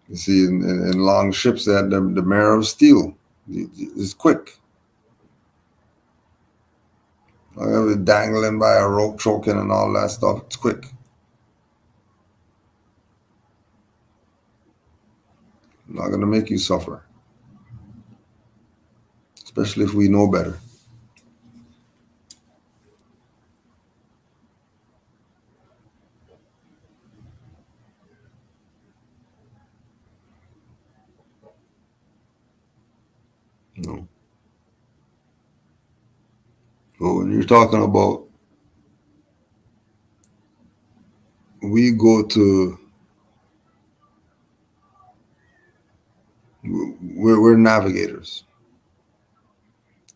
You see, in long ships, they had the mirror of steel. It's quick. Dangling by a rope, choking and all that stuff. It's quick. Not going to make you suffer. Especially if we know better. No. So when you're talking about, we're navigators.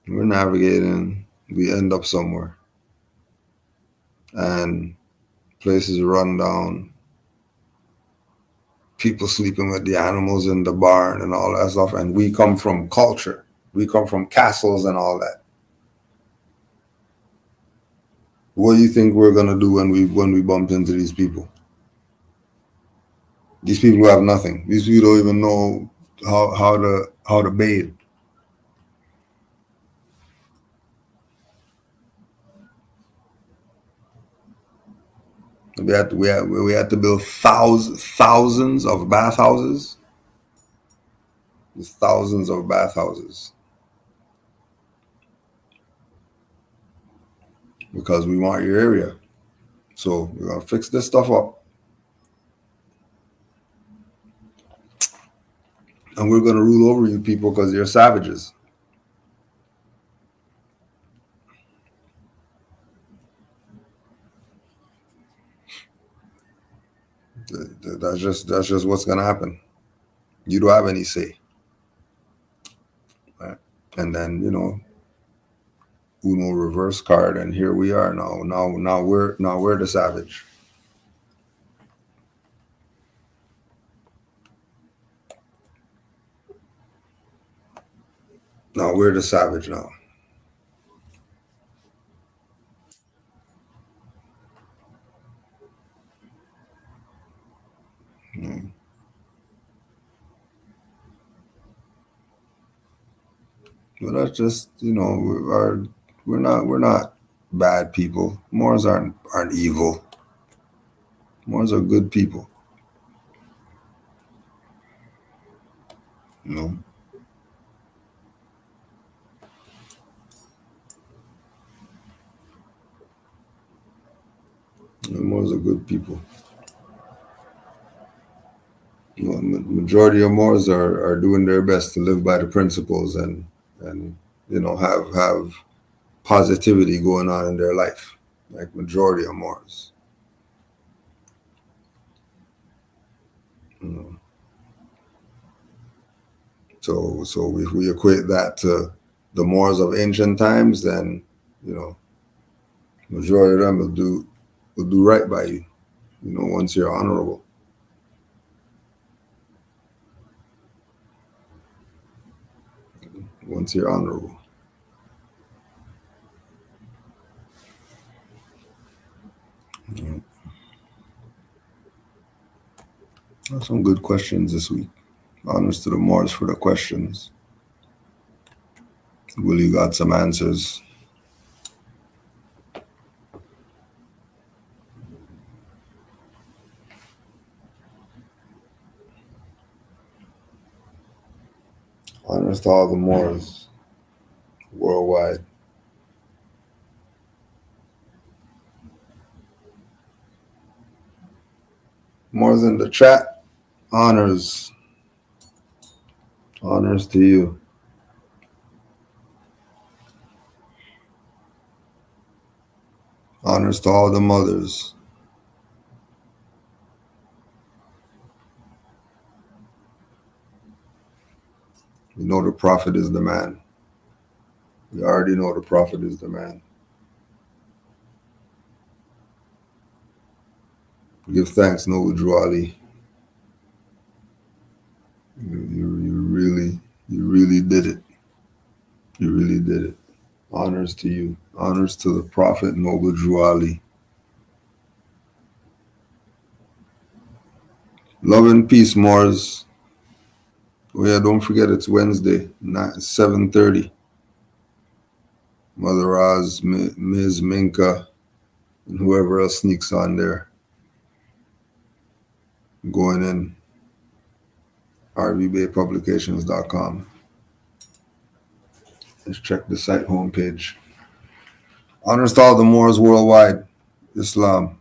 We're navigating, we end up somewhere. And places run down, people sleeping with the animals in the barn and all that stuff. And we come from culture. We come from castles and all that. What do you think we're gonna do when we bump into these people? These people who have nothing. These people don't even know how to bathe. We had to build thousands of bathhouses. There's thousands of bathhouses because we want your area. So we're gonna fix this stuff up, and we're gonna rule over you people because you're savages. That's just what's gonna happen. You don't have any say, right? And then Uno reverse card, and here we are now. Now we're the savage. Now we're the savage now. But that's just we're not bad people. Moors aren't evil. Moors are good people. Moors are good people. Majority of Moors are doing their best to live by the principles and have positivity going on in their life, like majority of Moors. So if we equate that to the Moors of ancient times, then majority of them will do right by you, once you're honorable. once you're honorable. Some good questions this week. Honors to the Moors for the questions. Willie got some answers. Honors to all the Moors worldwide. Moors in the chat. Honors. Honors to you. Honors to all the mothers. We know the Prophet is the man. We already know the Prophet is the man. Give thanks, Noble Drew Ali. You really did it. You really did it. Honors to you. Honors to the Prophet, Noble Drew Ali. Love and peace, Moors. Oh yeah, don't forget it's Wednesday, 7:30. Mother Roz, Ms. Minka, and whoever else sneaks on there. Going in. rvbaypublications.com. Let's check the site homepage. Honors to all the Moors worldwide. Islam.